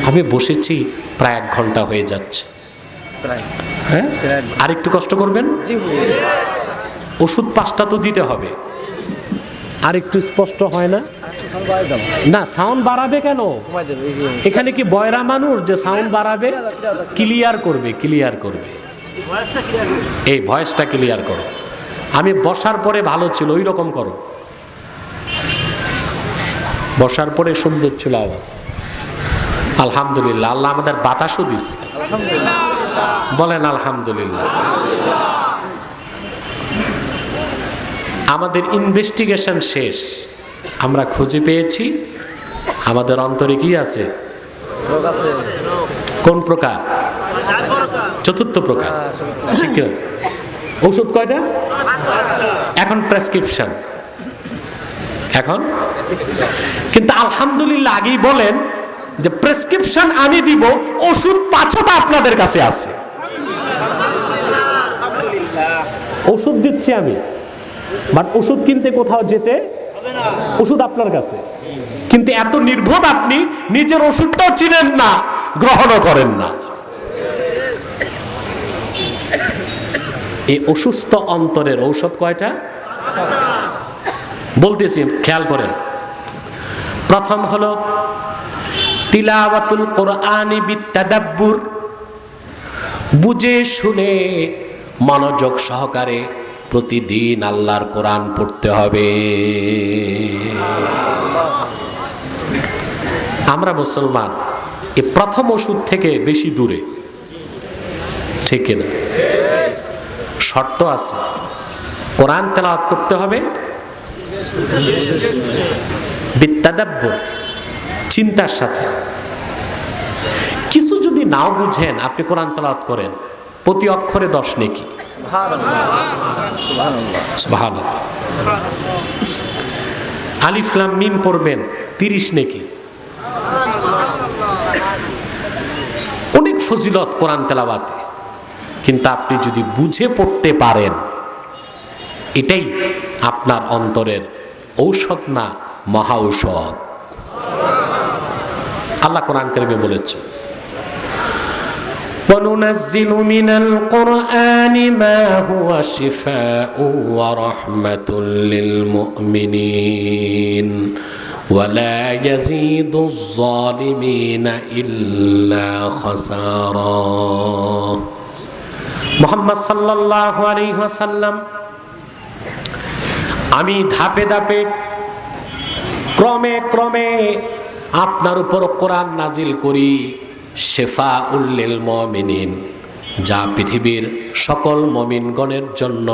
আমি বসেছি প্রায় 1 ঘন্টা হয়ে যাচ্ছে। হ্যাঁ, আর একটু কষ্ট করবেন। ওষুধ 5টা তো দিতে হবে। আর একটু স্পষ্ট হয় না? না, সাউন্ড বাড়াবে কেন? এখানে কি বয়রা মানুষ যে সাউন্ড বাড়াবে? ক্লিয়ার করবে, ক্লিয়ার করবে, এই ভয়েসটা ক্লিয়ার করো। আমি বসার পরে ভালো ছিল, ওই রকম করো। বসার পরে সুন্দর ছিল আওয়াজ। আলহামদুলিল্লাহ, আল্লাহ আমাদের বাতাসও দিচ্ছে। বলেন আলহামদুলিল্লাহ। আমাদের ইনভেস্টিগেশন শেষ, আমরা খুঁজে পেয়েছি আমাদের অন্তরে কি আছে। কোন প্রকার? 4th প্রকার, ঠিক না? ঔষধ কয়টা? এখন প্রেসক্রিপশন। এখন কিন্তু আলহামদুলিল্লাহ আগেই বলেন যে প্রেসক্রিপশন আমি দিব, ওষুধ 5টা আপনাদের কাছে আছে। ওষুধ দিচ্ছি আমি, বাট ওষুধ কিনতে কোথাও যেতে, ওষুধ আপনার কাছে। কিন্তু এত নির্বোধ আপনি, নিজের ওষুধটাও চিনেন না, গ্রহণও করেন না। এই অসুস্থ অন্তরের ঔষধ কয়টা? বলতেছি, খেয়াল করেন। প্রথম হলো তিলাওয়াতুল কোরআনি বিত্তাদাব্বুর, বুঝে শুনে মনোযোগ সহকারে প্রতিদিন আল্লাহর কোরআন পড়তে হবে। আমরা মুসলমান এই প্রথম ওষুধ থেকে বেশি দূরে, ঠিক না? শর্ত আছে, কোরআন তেলাওয়াত করতে হবে বিত্তাদাব্বুর, চিন্তার সাথে। কিছু যদি নাও বুঝেন, আপনি কোরআন তেলাওয়াত করেন, প্রতি অক্ষরে 10 নেকি। সুবহানাল্লাহ। আলিফ লাম মিম পড়বেন, 30 নেকি। অনেক ফজিলত কোরআন তেলাওয়াতে। কিন্তু আপনি যদি বুঝে পড়তে পারেন, এটাই আপনার অন্তরের ঔষধ না মহা ঔষধ। আল্লাহ কোরআন কারিমে বলেছে, وَنُنَزِّلُ مِنَ الْقُرْآنِ مَا هُوَ شِفَاءٌ وَرَحْمَةٌ لِّلْمُؤْمِنِينَ وَلَا يَزِيدُ الظَّالِمِينَ إِلَّا خَسَارًا। মুহাম্মদ সাল্লাল্লাহু আলাইহি ওয়াসাল্লাম, আমি ধাপে ধাপে ক্রমে ক্রমে আপনার উপর কোরআন নাজিল করি, শেফাউল লিল মুমিনিন, যা পৃথিবীর সকল মুমিনগণের জন্য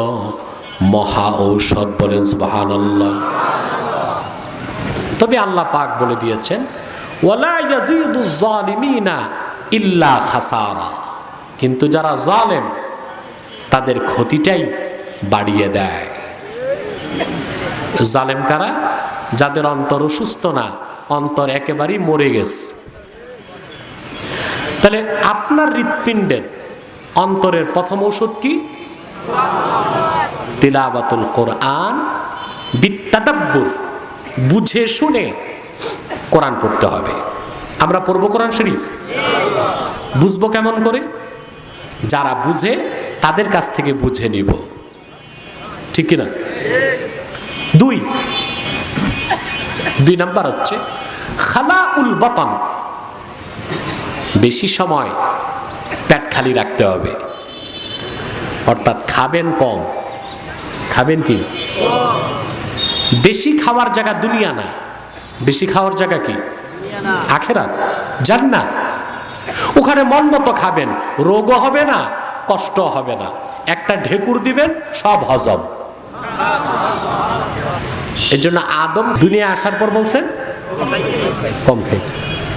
মহা ঔষধ। বলেন সুবহানাল্লাহ। তবে আল্লাহ পাক বলে দিয়েছেন, ওয়ালা ইয়াজিদুজ জালিমিনা ইল্লা খাসারা, কিন্তু যারা জালেম তাদের ক্ষতিটাই বাড়িয়ে দেয়। জালেম কারা? যাদের অন্তর অসুস্থ না, অন্তর একেবারেই মরে গেছে। তাহলে আপনার হৃৎপিণ্ডের অন্তরের প্রথম ঔষধ কি? তিলাওয়াতুল কোরআন বিত্তাদাব্বুর, বুঝে শুনে কোরআন পড়তে হবে। আমরা পড়ব কোরআন শরীফ, বুঝবো কেমন করে? যারা বুঝে তাদের কাছ থেকে বুঝে নিব, ঠিক কিনা? দুই নাম্বার হচ্ছে খালাউল বাতন, বেশি সময় পেট খালি রাখতে হবে। অর্থাৎ খাবেন কম, খাবেন কি? বেশি খাওয়ার জায়গা দুনিয়া না, বেশি খাওয়ার জায়গা কি? আখিরাত, জান্নাত। ওখানে মন মতো খাবেন, রোগও হবে না, কষ্ট হবে না। একটা ঢেকুর দিবেন, সব হজম। এই জন্য আদম দুনিয়া আসার পর বলছেন কম খাই,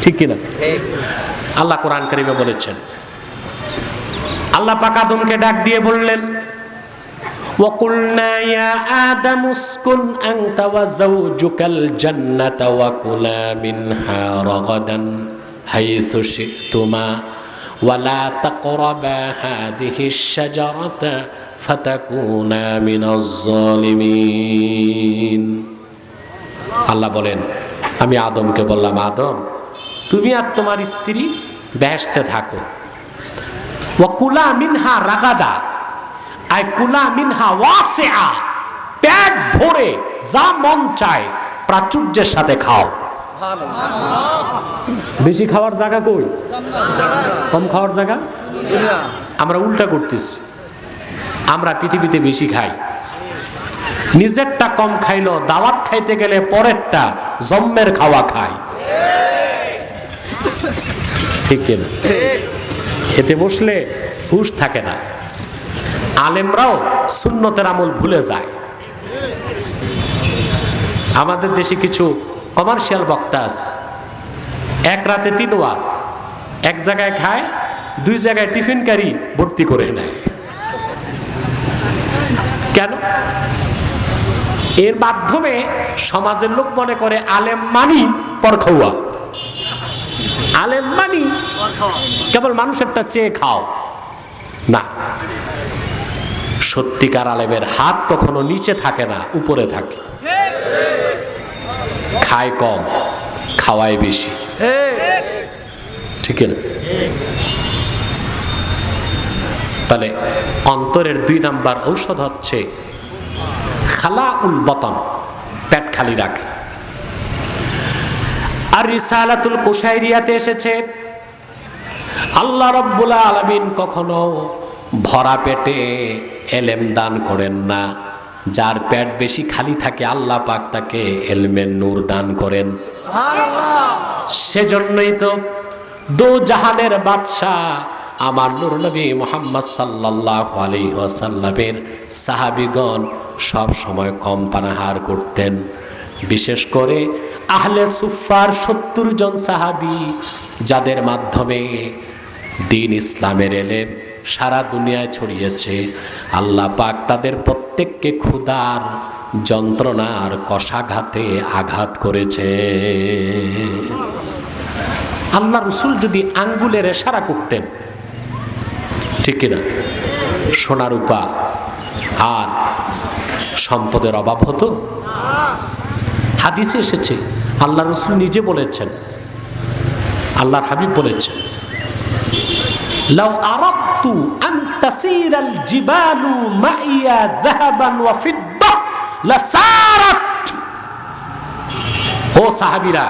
ঠিক কিনা? আল্লাহ কোরআন কারীমে বলেছেন, আল্লাহ পাক আদমকে ডাক দিয়ে বললেন, وَقُلْنَا يَا آدَمُ اسْكُنْ أَنْتَ وَزَوْجُكَ الْجَنَّةَ وَكُلَا مِنْهَا رَغَدًا حَيْثُ شِئْتُمَا وَلَا تَقْرَبَا هَذِهِ الشَّجَرَةَ فَتَكُونَا مِنَ الظَّالِمِينَ। আল্লাহ বলেন, আমি আদমকে বললাম, আদম তুমি আর তোমার স্ত্রী বেহেশতে থাকো, ওয়াকুলা মিনহা রাগাদা, আই কুলা মিনহা ওয়াসিআ, পেট ভরে যা মন চায় প্রাচুর্যের সাথে খাও। বেশি খাওয়ার জায়গা কই? কম খাওয়ার জায়গা? আমরা উল্টা করতেছি, আমরা পৃথিবীতে বেশি খাই, নিজেরটা কম খাইলো, দাওয়াত খাইতে গেলে পরেরটা জম্মের খাওয়া খাই, ঠিক কিনা? খেতে বসলে হুঁশ থাকে না। আলেমরাও সুন্নতের আমল ভুলে যায়। আমাদের দেশে কিছু কমার্শিয়াল বক্তা আছে, এক রাতে 3 ওয়াজ, এক জায়গায় খায়, 2 জায়গায় টিফিন কারি ভর্তি করে নেয়। কেন? এর মাধ্যমে সমাজের লোক মনে করে আলেম মানি পরখাওয়া, আলেম মানি কেবল মানুষেরটা চেয়ে খাও। না, সত্যিকার আলেমের হাত কখনো নিচে থাকে না, উপরে থাকে। খায় কম, খাওয়ায় বেশি, ঠিক না? তাহলে অন্তরের 2 নাম্বার ঔষধ হচ্ছে খালাউল বতন, পেট খালি রাখা। আর রিসালাতুল কুশাইরিয়াতে এসেছে, আল্লাহ রাব্বুল আলামিন কখনো ভরা পেটে এলেম দান করেন না। যার পেট বেশি খালি থাকে আল্লাহ পাক তাকে এলমের নূর দান করেন। সেজন্যই তো দো জাহানের বাদশাহ আমার নূর নবী মুহাম্মদ সাল্লাল্লাহু আলাইহি ওয়াসাল্লামের সাহাবীগণ সব সময় কম পানাহার করতেন। বিশেষ করে আহলে সুফার 70 জন সাহাবী, যাদের মাধ্যমে দ্বীন ইসলামের এলেম সারা দুনিয়ায় ছড়িয়েছে, আল্লাহ পাক তাদের প্রত্যেককে ক্ষুধার যন্ত্রণার কষাঘাতে আঘাত করেছে। আল্লাহ রসুল যদি আঙ্গুলের ইশারা করতেন, ঠিক কিনা, সোনা রূপা আর সম্পদের অভাব হতো? হাদিসে এসেছে, আল্লাহ রসুল নিজে বলেছেন, আল্লাহর হাবিব বলেছেন, লাউ আরাদতু আন তাসিরাল জিবালু মাইয়া যাহাবান ওয়া ফিদ্দা লাসারাত। ও সাহাবীরা,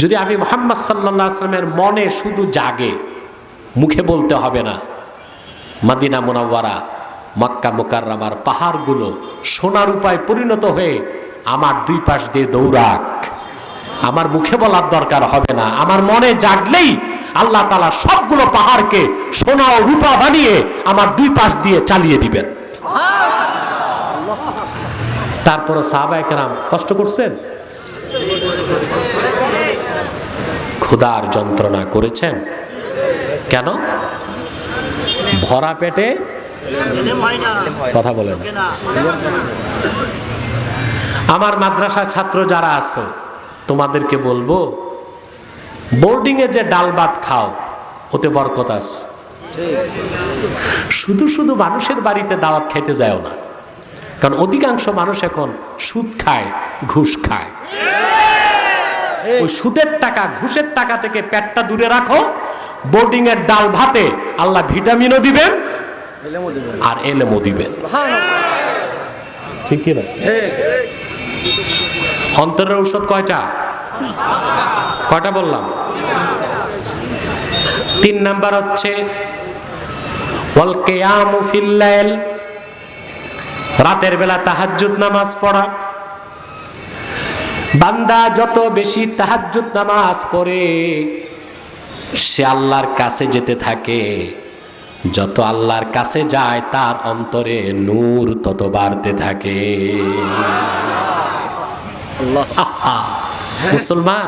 যদি আমি মুহাম্মদ সাল্লাল্লাহু আলাইহি ওয়াসাল্লামের মনে শুধু জাগে, মুখে বলতে হবে না, মদিনা মুনাওয়ারা মক্কা মুকাররমার পাহাড়গুলো সোনার রূপায় পরিণত হয়ে আমার 2 পাশ দিয়ে দৌড়াক, আমার মুখে বলার দরকার হবে না। আমার মনে জাগলেই আল্লাহ তাআলা সবগুলো পাহাড়কে সোনা ও রূপা বানিয়ে আমার 2 পাশ দিয়ে চালিয়ে দিবেন। তারপর সাহাবায়ে কেরাম কষ্ট করছেন, ক্ষুধার যন্ত্রণা করেছেন। কেন? ভরা পেটে কথা বলেন। আমার মাদ্রাসার ছাত্র যারা আছো, তোমাদেরকে বলবো, বোর্ডিংয়ে যে ডাল ভাত খাও ওতে বরকত আছে। শুধু শুধু মানুষের বাড়িতে দাওয়াত খাইতে যাও না, কারণ অধিকাংশ মানুষ এখন সুদ খায়, ঘুষ খায়। ওই সুদের টাকা, ঘুষের টাকা থেকে পেটটা দূরে রাখো। বোর্ডিং এর ডাল ভাতে আল্লাহ ভিটামিনও দিবেন আর এলেমও দিবেন, ঠিক কি না? অন্তরের ঔষধ কয়টা? কয়টা বললাম? 3 নাম্বার হচ্ছে ওয়াল কিয়ামু ফিল লাইল, রাতের বেলা তাহাজ্জুদ নামাজ পড়া। বান্দা যত বেশি তাহাজ্জুদ নামাজ পড়ে সে আল্লাহর কাছে যেতে থাকে, যত আল্লাহর কাছে যায় তার অন্তরে নূর তত বাড়তে থাকে। আহা, মুসলমান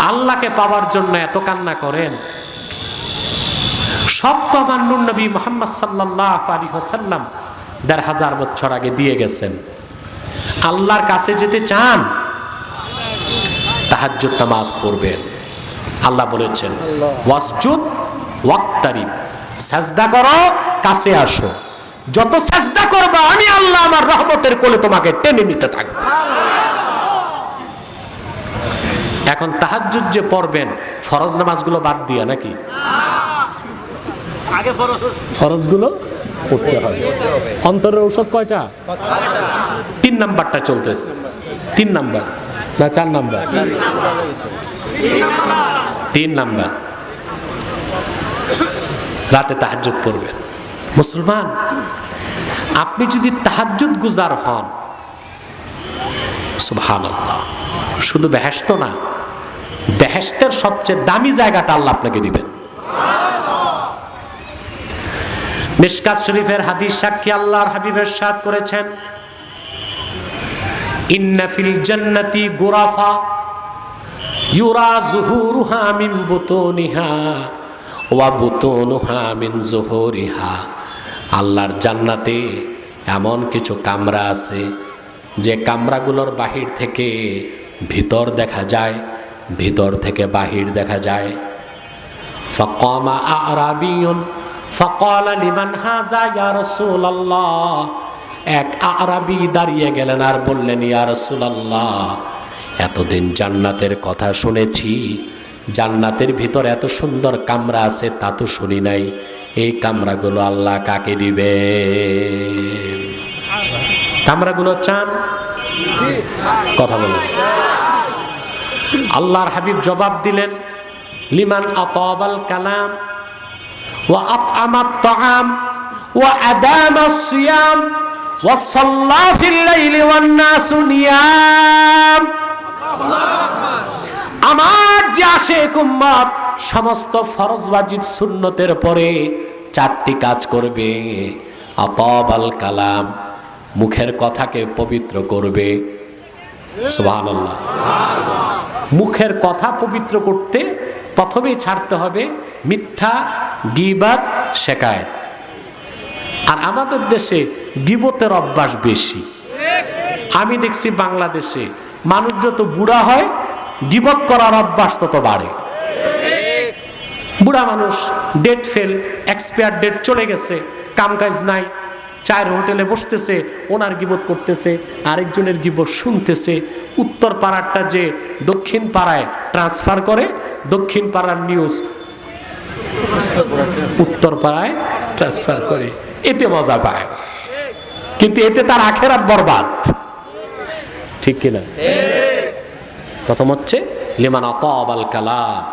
আল্লাহকে পাওয়ার জন্য এত কান্না করেন, সব তো আমার নূর নবী মুহাম্মদ সাল্লাল্লাহু আলাইহি ওয়াসাল্লাম ১৫০০ বছর আগে দিয়ে গেছেন। আল্লাহর কাছে যেতে চান, তাহাজ্জুদ নামাজ পড়বেন। আল্লাহ বলেছেন ওয়াসজুদ ওয়াক্তারিব, সাজদা করো, কাছে আসো। যত সাজদা করবা আমি আল্লাহ আমার রহমতের কোলে তোমাকে টেনে নিতে থাকব। এখন তাহাজ্জুদ যে পড়বেন ফরজ নামাজগুলো বাদ দিয়া নাকি? ফরজগুলো পড়তে হবে। অন্তরের ঔষধ কয়টা? 3 নাম্বারটা চলতেছে। 3 নাম্বার না 4 নাম্বার? 3 নাম্বার। রাতে তাহাজ্জুদ পড়বেন। মুসলমান আপনি যদি তাহাজ্জুদ গুজার হন, সুবহানাল্লাহ, শুধু বেহেশত না, বেহেশতের সবচেয়ে দামি জায়গাটা আল্লাহ আপনাকে দিবেন। মিশকাত শরীফের হাদিস সাক্ষী আল্লাহর হাবিব ইরশাদ করেছেন, ইন্না ফিল জান্নাতি গুরাফা ইউরা যুহুরুহা মিন বুতুনিহা ওয়া বুতুনুহা মিন যুহুরিহা। আল্লাহর জান্নাতে এমন কিছু কামরা আছে যে কামরাগুলোর বাহির থেকে ভিতর দেখা যায়, ভিতর থেকে বাহির দেখা যায়। ফাকামা আরাবিয়ুন ফাকালা লিমান হাযা ইয়া রাসূলুল্লাহ। এক আরাবী দাঁড়িয়ে গেলেন আর বললেন, ইয়া রাসূলুল্লাহ, এতদিন জান্নাতের কথা শুনেছি, জান্নাতের ভিতর এত সুন্দর কামরা আছে তা তো শুনি নাই, এই কামরাগুলো আল্লাহ কাকে দিবেন? কামরাগুলো চান? কথা বলেন। আল্লাহর হাবিব জবাব দিলেন, লিমান আতাবাল কালাম ওয়া আত'আমাত তাআম ওয়া আদামাস সিয়াম ওয়া সাল্লা ফিল লাইলি ওয়ান নাসু নিয়াম। আমার যে আশিক উম্মত সমস্ত ফরজ ওয়াজিব সুন্নতের পরে 4টি কাজ করবে। আতাবাল কালাম, মুখের কথাকে পবিত্র করবে। সুবহানাল্লাহ। মুখের কথা পবিত্র করতে প্রথমেই ছাড়তে হবে মিথ্যা, গীবত, শিকায়েত। আর আমাদের দেশে গীবতের অভ্যাস বেশি। আমি দেখছি বাংলাদেশে মানুষ যত বুড়া হয় গীবত করার অভ্যাস তত বাড়ে। বুড়া মানুষ, ডেট ফেল, এক্সপায়ার ডেট চলে গেছে, কামকাজ নাই, চায়ের হোটেলে বসতেছে, ওনার গীবত করতেছে, আরেকজনের গীবত শুনতেছে। উত্তর পাড়ারটা যে দক্ষিণ পাড়ায় ট্রান্সফার করে, দক্ষিণ পাড়ার নিউজ উত্তর পাড়ায় ট্রান্সফার করে, এতে মজা পায়, কিন্তু এতে তার আখেরাত বরবাদ। ঠিক কিনা? প্রথম হচ্ছে লিমান আতাবাল কালাম,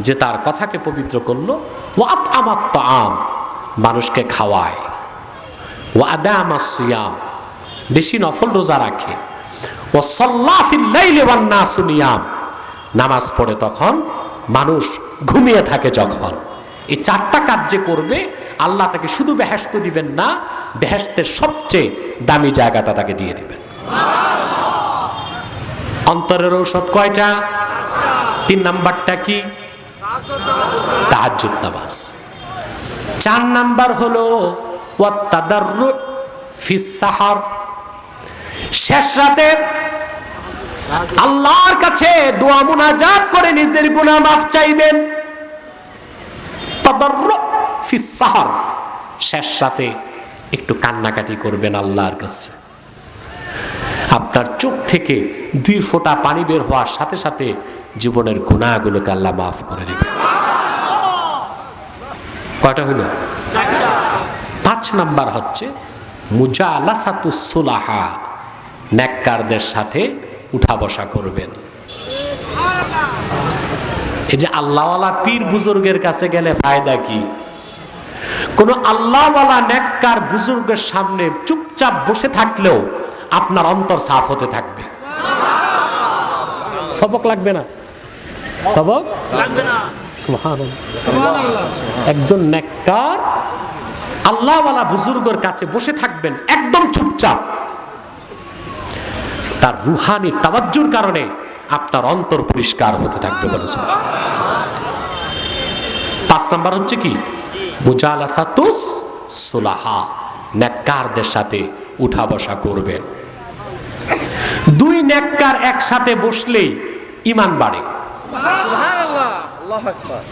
যে তার কথাকে পবিত্র করলো। ওয়া আত'আমাত তাআম, মানুষকে খাওয়ায়। ওয়া আদামাস সিয়াম, বেশি নফল রোজা রাখে। ওয়া সাল্লা ফিল লাইলি ওয়ান নাসু নিয়াম, নামাজ পড়ে তখন, মানুষ ঘুমিয়ে থাকে যখন। এই 4টা কাজ যে করবে আল্লাহ তাকে শুধু বেহেশত দিবেন না, বেহেশতের সবচেয়ে দামি জায়গাটা তাকে দিয়ে দিবেন। অন্তরের ঔষধ কয়টা? 3 নাম্বারটা কি? তাহাজ্জুদ নামাজ। 4 নাম্বার হলো ওয়াত তাদাররু ফিস সাহর, শেষ রাতে আল্লাহর কাছে দোয়া মুনাজাত করে নিজের গুনাহ মাফ চাইবেন। তাদাররু ফিস সাহর, শেষ রাতে একটু কান্নাকাটি করবেন আল্লাহর কাছে। আপনার চোখ থেকে 2 ফোঁটা পানি বের হওয়ার সাথে সাথে জীবনের গুনাহগুলোকে আল্লাহ মাফ করে দেবেন। কয়টা হলো? 5 নাম্বার হচ্ছে মুজালাসাতুস সুলাহা, নেককারদের সাথে উঠা বসা করবেন। এই যে আল্লাহওয়ালা পীর বুজুর্গের কাছে গেলে ফায়দা কি? কোন আল্লাহওয়ালা নেককার বুজুর্গের সামনে চুপচাপ বসে থাকলেও আপনার অন্তর সাফ হতে থাকবে। সবক লাগবে না, সবক লাগবে না। সুবহানাল্লাহ। একজন নেককার আল্লাহওয়ালা বুজুর্গের কাছে বসে থাকবেন একদম চুপচাপ, তার রুহানি তাওয়াজ্জুর কারণে আপনার অন্তর পরিষ্কার হতে থাকবে। বলে 5 নাম্বার হচ্ছে কি? মুজালাসাতুস সুলাহা, নেককারদের সাথে উঠা বসা করবেন। 2 নেককার একসাথে বসলেই ঈমান বাড়ে। সুবহানাল্লাহ, আল্লাহু আকবার।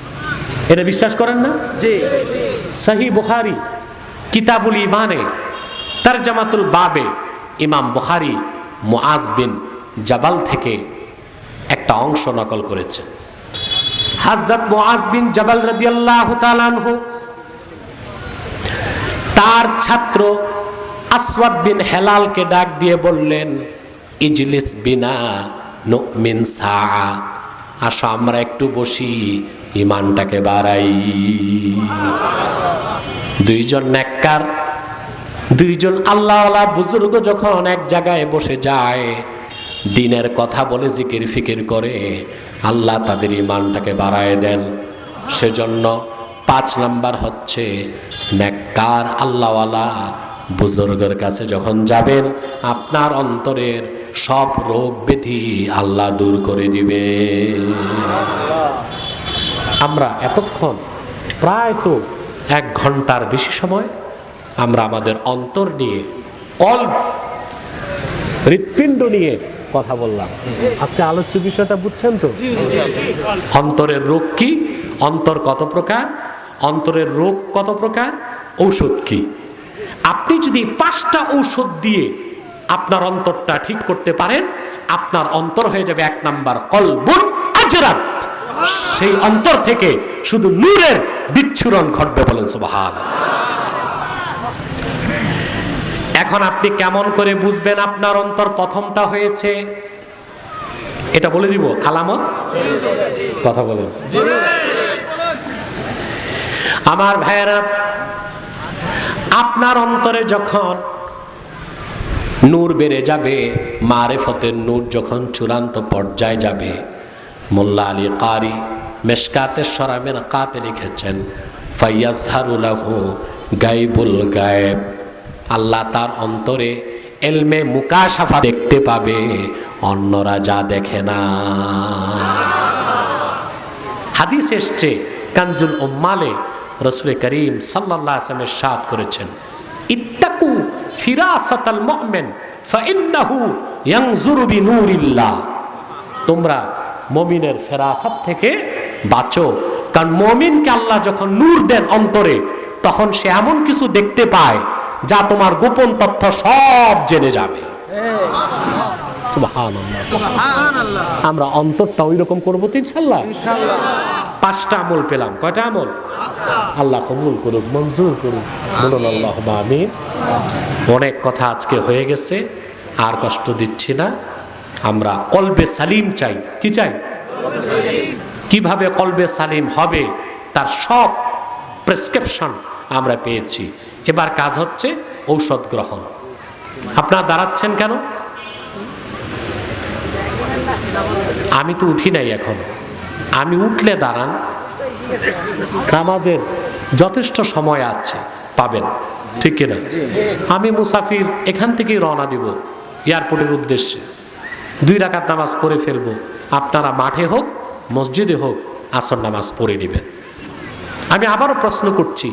এটা বিশ্বাস করেন না? জি। সহিহ বুখারী কিতাবুল ঈমানে তারজামাতুল বাবে ইমাম বুখারী মুআজ বিন জাবাল থেকে একটা অংশ নকল করেছে। হযরত মুআজ বিন জাবাল রাদিয়াল্লাহু তাআলা আনহু তার ছাত্র আসওয়াদ বিন হেলালকে ডাক দিয়ে বললেন, ইজলিস বিনা নুমিন সাআ, আসো আমরা একটু বসি, ঈমানটাকে বাড়াই। 2 জন নেককার, 2 জন আল্লাহওয়ালা বুজুর্গ যখন এক জায়গায় বসে যায়, দিনের কথা বলে জিকির ফিকির করে, আল্লাহ তাদের ঈমানটাকে বাড়ায় দেন। সেজন্য 5 নাম্বার হচ্ছে নেককার আল্লাহওয়ালা বুজুর্গের কাছে যখন যাবেন, আপনার অন্তরের সব রোগ ব্যাধি আল্লাহ দূর করে দিবে। আমরা এতক্ষণ প্রায় তো 1 ঘন্টার বেশি সময় আমরা আমাদের অন্তর নিয়ে, কল্ব, হৃৎপিণ্ড নিয়ে কথা বললাম। আজকে আলোচ্য বিষয়টা বুঝছেন তো? অন্তরের রোগ কি, অন্তর কত প্রকার, অন্তরের রোগ কত প্রকার, ঔষধ কি। আপনি যদি 5টা ঔষধ দিয়ে আপনার অন্তরটা ঠিক করতে পারেন, আপনার অন্তর হয়ে যাবে 1 নাম্বার কলবুন আজরাত। সেই অন্তর থেকে শুধু নূরের বিচ্ছুরণ ঘটবে। বলেন সুবহানাল্লাহ। এখন আপনি কেমন করে বুঝবেন আপনার অন্তর প্রথমটা হয়েছে? এটা বলে দিব আলামত। কথা বলেন। আমার ভাইয়েরা, আপনার অন্তরে যখন নূর বেড়ে যাবে, মারিফতের নূর যখন চূড়ান্ত পর্যায়ে যাবে, মোল্লা আলী কারি মেশকাতে শরামের কাতে লিখেছেন, ফাইয়াজহারু লাহু গায়বুল গায়েব, আল্লাহ তার অন্তরে এলমে মুকাশাফা দেখতে পাবে, অন্যরা যা দেখে না। হাদিস এসছে কানজুল উম্মালে, রাসূল করিম সাল্লাল্লাহু আলাইহি ওয়াসাল্লাম ইরশাদ করেছেন, ইত্তাকু ফিরাসাতাল মুমিন ফাইন্নাহু ইয়ানজুরু বিনূরিল্লাহ, তোমরা মুমিনের ফেরাসাত থেকে বাঁচো, কারণ মুমিনকে আল্লাহ যখন নূর দেন অন্তরে, তখন সে এমন কিছু দেখতে পায় যা তোমার গোপন তথ্য সব জেনে যাবে। সুবহানাল্লাহ, সুবহানাল্লাহ। আমরা অন্তরটা ওই রকম করবো তো ইনশাআল্লাহ। 5টা আমল পেলাম। কয়টা আমল? আল্লাহ কবুল করুক, মঞ্জুর করুক। বলুন আল্লাহুম্মা আমিন। অনেক কথা আজকে হয়ে গেছে, আর কষ্ট দিচ্ছি না। আমরা কলবে সালিম চাই। কি চাই? কিভাবে কলবে সালিম হবে তার সব প্রেসক্রিপশন আমরা পেয়েছি। এবার কাজ হচ্ছে ঔষধ গ্রহণ। আপনারা দাঁড়াচ্ছেন কেন? আমি তো উঠি নাই এখনো। আমি উঠলে দাঁড়ান, নামাজের যথেষ্ট সময় আছে, পাবেন, ঠিক কিনা? আমি মুসাফির, এখান থেকেই রওনা দিব এয়ারপোর্টের উদ্দেশ্যে। 2 রাকাত নামাজ পড়ে ফেলবো। আপনারা মাঠে হোক মসজিদে হোক আসর নামাজ পড়ে নেবেন। আমি আবারও প্রশ্ন করছি,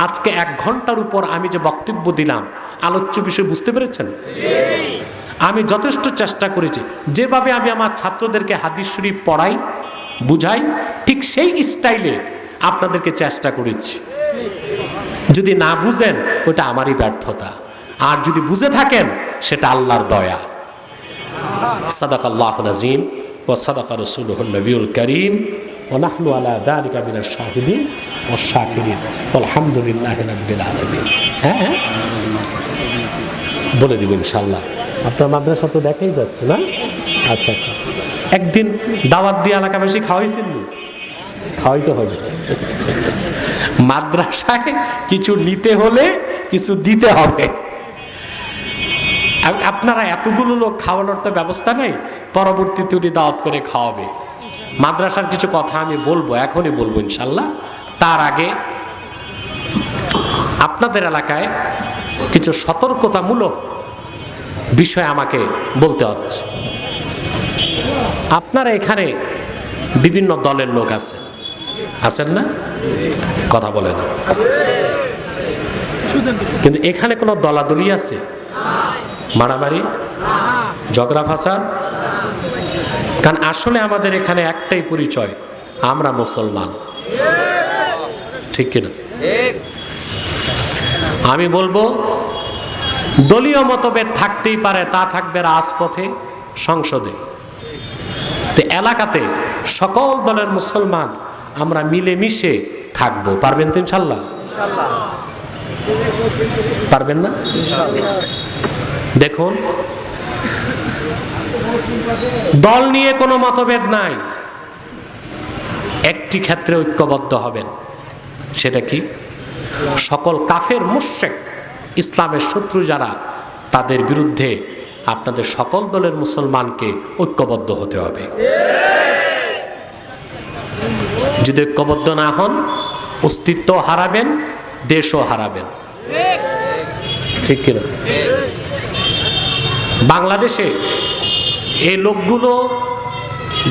আজকে 1 ঘন্টার উপর আমি যে বক্তব্য দিলাম, আলোচ্য বিষয় বুঝতে পেরেছেন? আমি যথেষ্ট চেষ্টা করেছি। যেভাবে আমি আমার ছাত্রদেরকে হাদিস শরীফ পড়াই, বুঝাই, ঠিক সেই স্টাইলে আপনাদেরকে চেষ্টা করেছি। যদি না বুঝেন ওটা আমারই ব্যর্থতা, আর যদি বুঝে থাকেন সেটা আল্লাহর দয়া। সাদাকাল্লাহুল আযীম ওয়া সাদাকা রাসূলুহুন নবিয়ুল কারীম ওয়া নাহনু আলা যালিকা মিনাশ শাহিদিন ওয়াশ শাকিরিন আলহামদুলিল্লাহি রাব্বিল আলামিন। হ্যাঁ, বলে দিব ইনশাআল্লাহ। আপনার মাদ্রাসা তো দেখাই যাচ্ছে না? আচ্ছা আচ্ছা, একদিন দাওয়াত দিয়ে এলাকাবাসী খাওয়াইছেন? খাওয়াইতে হবে। মাদ্রাসায় কিছু নিতে হলে কিছু দিতে হবে। আপনারা এতগুলো লোক খাওয়ানোর তো ব্যবস্থা নেই, পরবর্তীতে উনি দাওয়াত করে খাওয়াবে। মাদ্রাসার কিছু কথা আমি বলবো, এখনই বলবো ইনশাল্লাহ। তার আগে আপনাদের এলাকায় কিছু সতর্কতামূলক বিষয় আমাকে বলতে হচ্ছে। আপনারা এখানে বিভিন্ন দলের লোক আছেন না? কথা বলে না, কিন্তু এখানে কোনো দলাদলি আছে? মারামারি, ঝগড়া ফাসাদ? কারণ আসলে আমাদের এখানে একটাই পরিচয়, আমরা মুসলমান, ঠিক কিনা? আমি বলবো দলীয় মতভেদ থাকতেই পারে, তা থাকবে রাজপথে, সংসদে। তো এলাকাতে সকল দলের মুসলমান আমরা মিলেমিশে থাকবো। পারবেন তো ইনশাল্লাহ? পারবেন না? দেখুন, দল নিয়ে কোনো মতভেদ নাই, একটি ক্ষেত্রে ঐক্যবদ্ধ হবেন। সেটা কি? সকল কাফের মুশরিক, ইসলামের শত্রু যারা, তাদের বিরুদ্ধে আপনাদের সকল দলের মুসলমানকে ঐক্যবদ্ধ হতে হবে। যদি ঐক্যবদ্ধ না হন, অস্তিত্ব হারাবেন, দেশও হারাবেন, ঠিক কিনা? বাংলাদেশে এই লোকগুলো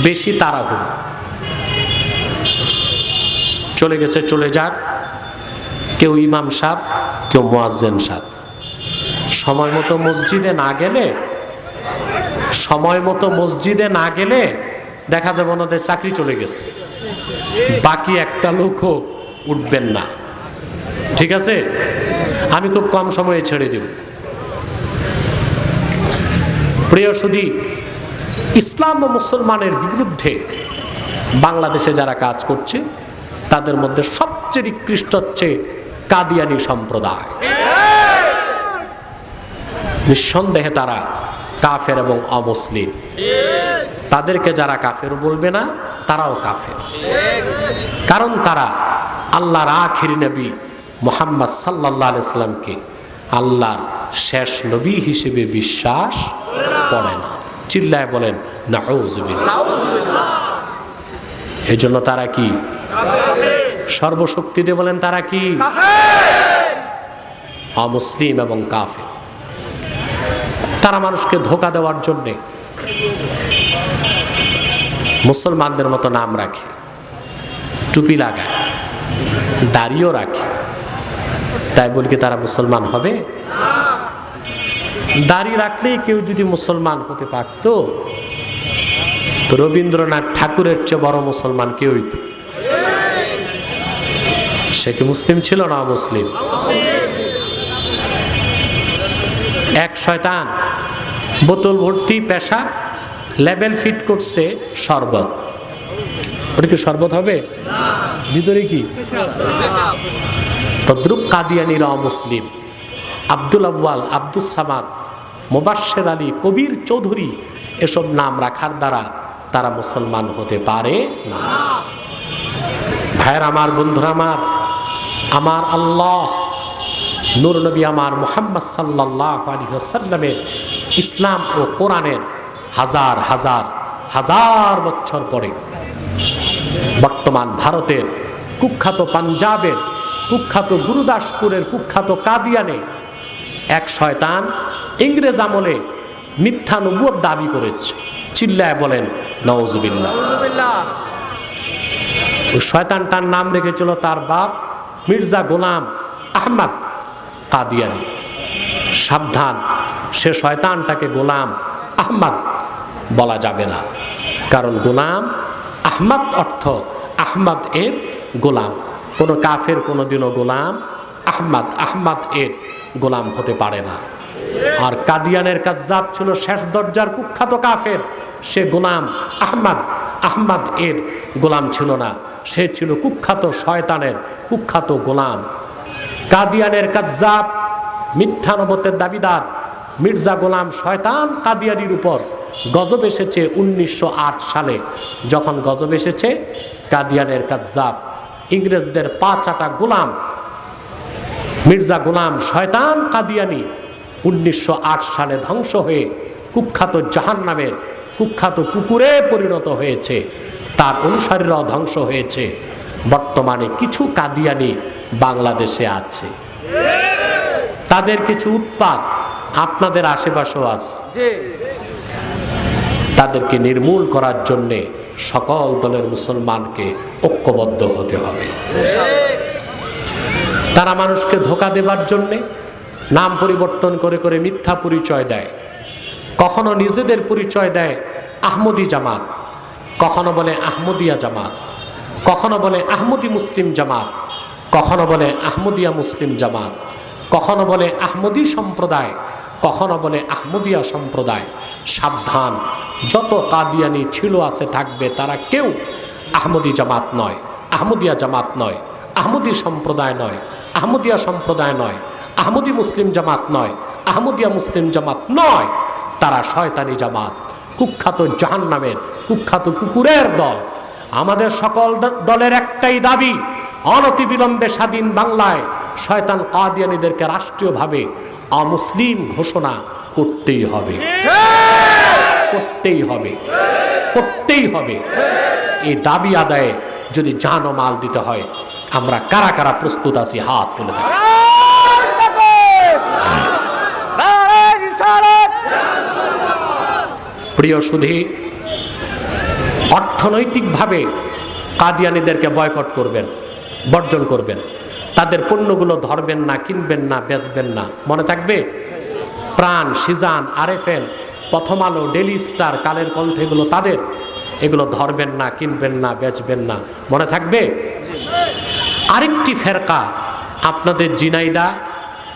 বেশি তাড়াহুড়ো, চলে গেছে, চলে যাক। কেউ ইমাম সাহেব, কেউ মুয়াজ্জিন সাহেব। সময় মতো মসজিদে না গেলে দেখা যাবে ওনাদের চাকরি চলে গেছে, বাকি একটা লোকও উঠবেন না, ঠিক আছে? আমি খুব কম সময়ে ছেড়ে দেব। প্রিয় সুধী, ইসলাম ও মুসলমানের বিরুদ্ধে বাংলাদেশে যারা কাজ করছে, তাদের মধ্যে সবচেয়ে নিকৃষ্ট হচ্ছে কাদিয়ানি সম্প্রদায়। নিঃসন্দেহে তারা কাফের এবং অমুসলিম। তাদেরকে যারা কাফের বলবে না, তারাও কাফের, কারণ তারা আল্লাহর আখির নবী মুহাম্মদ সাল্লাল্লাহু আলাইহি সাল্লামকে আল্লাহর শেষ নবী হিসেবে বিশ্বাস করে না। চিল্লায় বলেন নাউযুবিল্লাহ। এই জন্য তারা কি? সর্বশক্তি দিয়ে বলেন তারা কি? অমুসলিম এবং কাফের। তারা মানুষকে ধোঁকা দেওয়ার জন্যে মুসলমানদের মতো নাম রাখে, টুপি লাগায়, দাড়িও রাখে। তাই বলি কি তারা মুসলমান হবে? দাড়ি রাখলেই কেউ যদি মুসলমান হতে পারত, তো রবীন্দ্রনাথ ঠাকুরের চেয়ে বড় মুসলমান কে হইত? সে কি মুসলিম ছিল না মুসলিম? এক শয়তান বোতল ভর্তি পেশাব, লেবেল ফিট করছে শরবত। ওটা কি শরবত হবে? ভিতরে কি? তদ্রুপ কাদিয়ানিরা অমুসলিম। আব্দুল আউয়াল, আব্দুস সামাদ, মুবাশশির আলী, কবির চৌধুরী, এসব নাম রাখার দ্বারা তারা মুসলমান হতে পারে না। ভাইয়ের আমার, বন্ধুরা আমার, আমার আল্লাহ নূর নবী আমার মুহাম্মদ সাল্লাল্লাহু আলাইহি ওয়াসাল্লামের ইসলাম ও কোরআনের হাজার হাজার হাজার বছর পরে বর্তমান ভারতের কুখ্যাত পাঞ্জাবের কুখ্যাত গুরুদাসপুরের কুখ্যাত কাদিয়ানে এক শয়তান ইংরেজ আমলে মিথ্যা নবুয়ত দাবি করেছে। চিল্লায় বলেন নাউযুবিল্লাহ। ওই শয়তানটার নাম রেখেছিল তার বাপ মির্জা গোলাম আহমদ কাদিয়ানি। সাবধান, সে শয়তানটাকে গোলাম আহমদ বলা যাবে না, কারণ গোলাম আহমদ অর্থ আহমদ এর গোলাম। কোনো কাফের কোনোদিনও গোলাম আহমদ এর গোলাম হতে পারে না। আর কাদিয়ানের কাজ্জাব ছিল শেষ দরজার কুখ্যাত কাফের, সে গোলাম আহমদ এর গোলাম ছিল না, সে ছিল কুখ্যাত শয়তানের কুখ্যাত গোলাম। কাদিয়ানের কাজ্জাব মিথ্যা নবুয়তের দাবিদার মির্জা গোলাম শয়তান কাদিয়ানির উপর গজব এসেছে 1908 সালে। যখন গজব এসেছে, কাদিয়ানের কাজ্জাব ইংরেজদের পা চাটা গোলাম মির্জা গোলাম শয়তান কাদিয়ানি 1908 সালে ধ্বংস হয়ে কুখ্যাত জাহান্নামের কুখ্যাত কুকুরে পরিণত হয়েছে, তার অনুসারীরাও ধ্বংস হয়েছে। বর্তমানে কিছু কাদিয়ানি বাংলাদেশে আছে, তাদের কিছু উৎপাত আপনাদের আশেপাশেও আছে। তাদেরকে নির্মূল করার জন্যে সকল দলের মুসলমানকে ঐক্যবদ্ধ হতে হবে। তারা মানুষকে ধোঁকা দেবার জন্যে নাম পরিবর্তন করে করে মিথ্যা পরিচয় দেয়। কখনো নিজেদের পরিচয় দেয় আহমদি জামাত, কখনো বলে আহমদিয়া জামাত, কখনো বলে আহমদি মুসলিম জামাত, কখনো বলে আহমদিয়া মুসলিম জামাত, কখনো বলে আহমদি সম্প্রদায়, কখনো বলে আহমদিয়া সম্প্রদায়। সাবধান, যত কাদিয়ানি ছিল আছে থাকবে, তারা কেউ আহমদি জামাত নয়, আহমদিয়া জামাত নয়, আহমদি সম্প্রদায় নয়, আহমদিয়া সম্প্রদায় নয়, আহমদি মুসলিম জামাত নয়, আহমদিয়া মুসলিম জামাত নয়। তারা শয়তানি জামাত, কুখ্যাত জাহান্নামের কুখ্যাত কুকুরের দল। আমাদের সকল দলের একটাই দাবি, অনতিবিলম্বে স্বাধীন বাংলায় শয়তান কাদিয়ানীদেরকে রাষ্ট্রীয়ভাবে অমুসলিম ঘোষণা করতেই হবে, করতেই হবে, করতেই হবে। এই দাবি আদায়ে যদি জান ও মাল দিতে হয়, আমরা কারা কারা প্রস্তুত আছি? হাত তুলে দেব। প্রিয় সুধী, অর্থনৈতিকভাবে কাদিয়ানীদেরকে বয়কট করবেন, বর্জন করবেন। তাদের পণ্যগুলো ধরবেন না, কিনবেন না, বেচবেন না। মনে থাকবে? প্রাণ, সিজান, আরএফএল, প্রথম আলো, ডেলি স্টার, কালের কণ্ঠ, এগুলো তাদের। এগুলো ধরবেন না, কিনবেন না, বেচবেন না। মনে থাকবে? আরেকটি ফেরকা আপনাদের ঝিনাইদহ,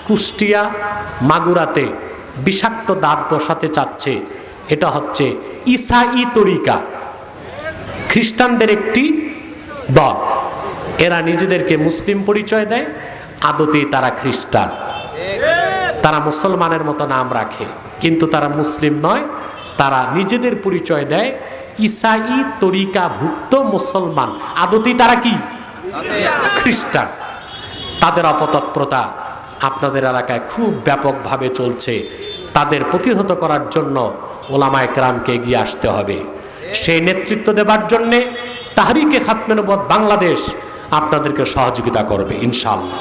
কুষ্টিয়া, মাগুরাতে বিষাক্ত দাঁত বসাতে চাচ্ছে। এটা হচ্ছে ইসাই তরিকা, খ্রিস্টানদের একটি দল। এরা নিজেদেরকে মুসলিম পরিচয় দেয়, আদতেই তারা খ্রিস্টান। তারা মুসলমানের মতো নাম রাখে, কিন্তু তারা মুসলিম নয়। তারা নিজেদের পরিচয় দেয় ইসাই তরিকা ভুক্ত মুসলমান, আদতেই তারা কি? খ্রিস্টান। তাদের অপতৎপরতা আপনাদের এলাকায় খুব ব্যাপকভাবে চলছে। তাদের প্রতিহত করার জন্য ওলামায়ে কেরামকে এগিয়ে আসতে হবে। সেই নেতৃত্ব দেবার জন্যে তাহরিকে খাতমে নবুয়ত বাংলাদেশ আপনাদেরকে সহযোগিতা করবে ইনশাআল্লাহ।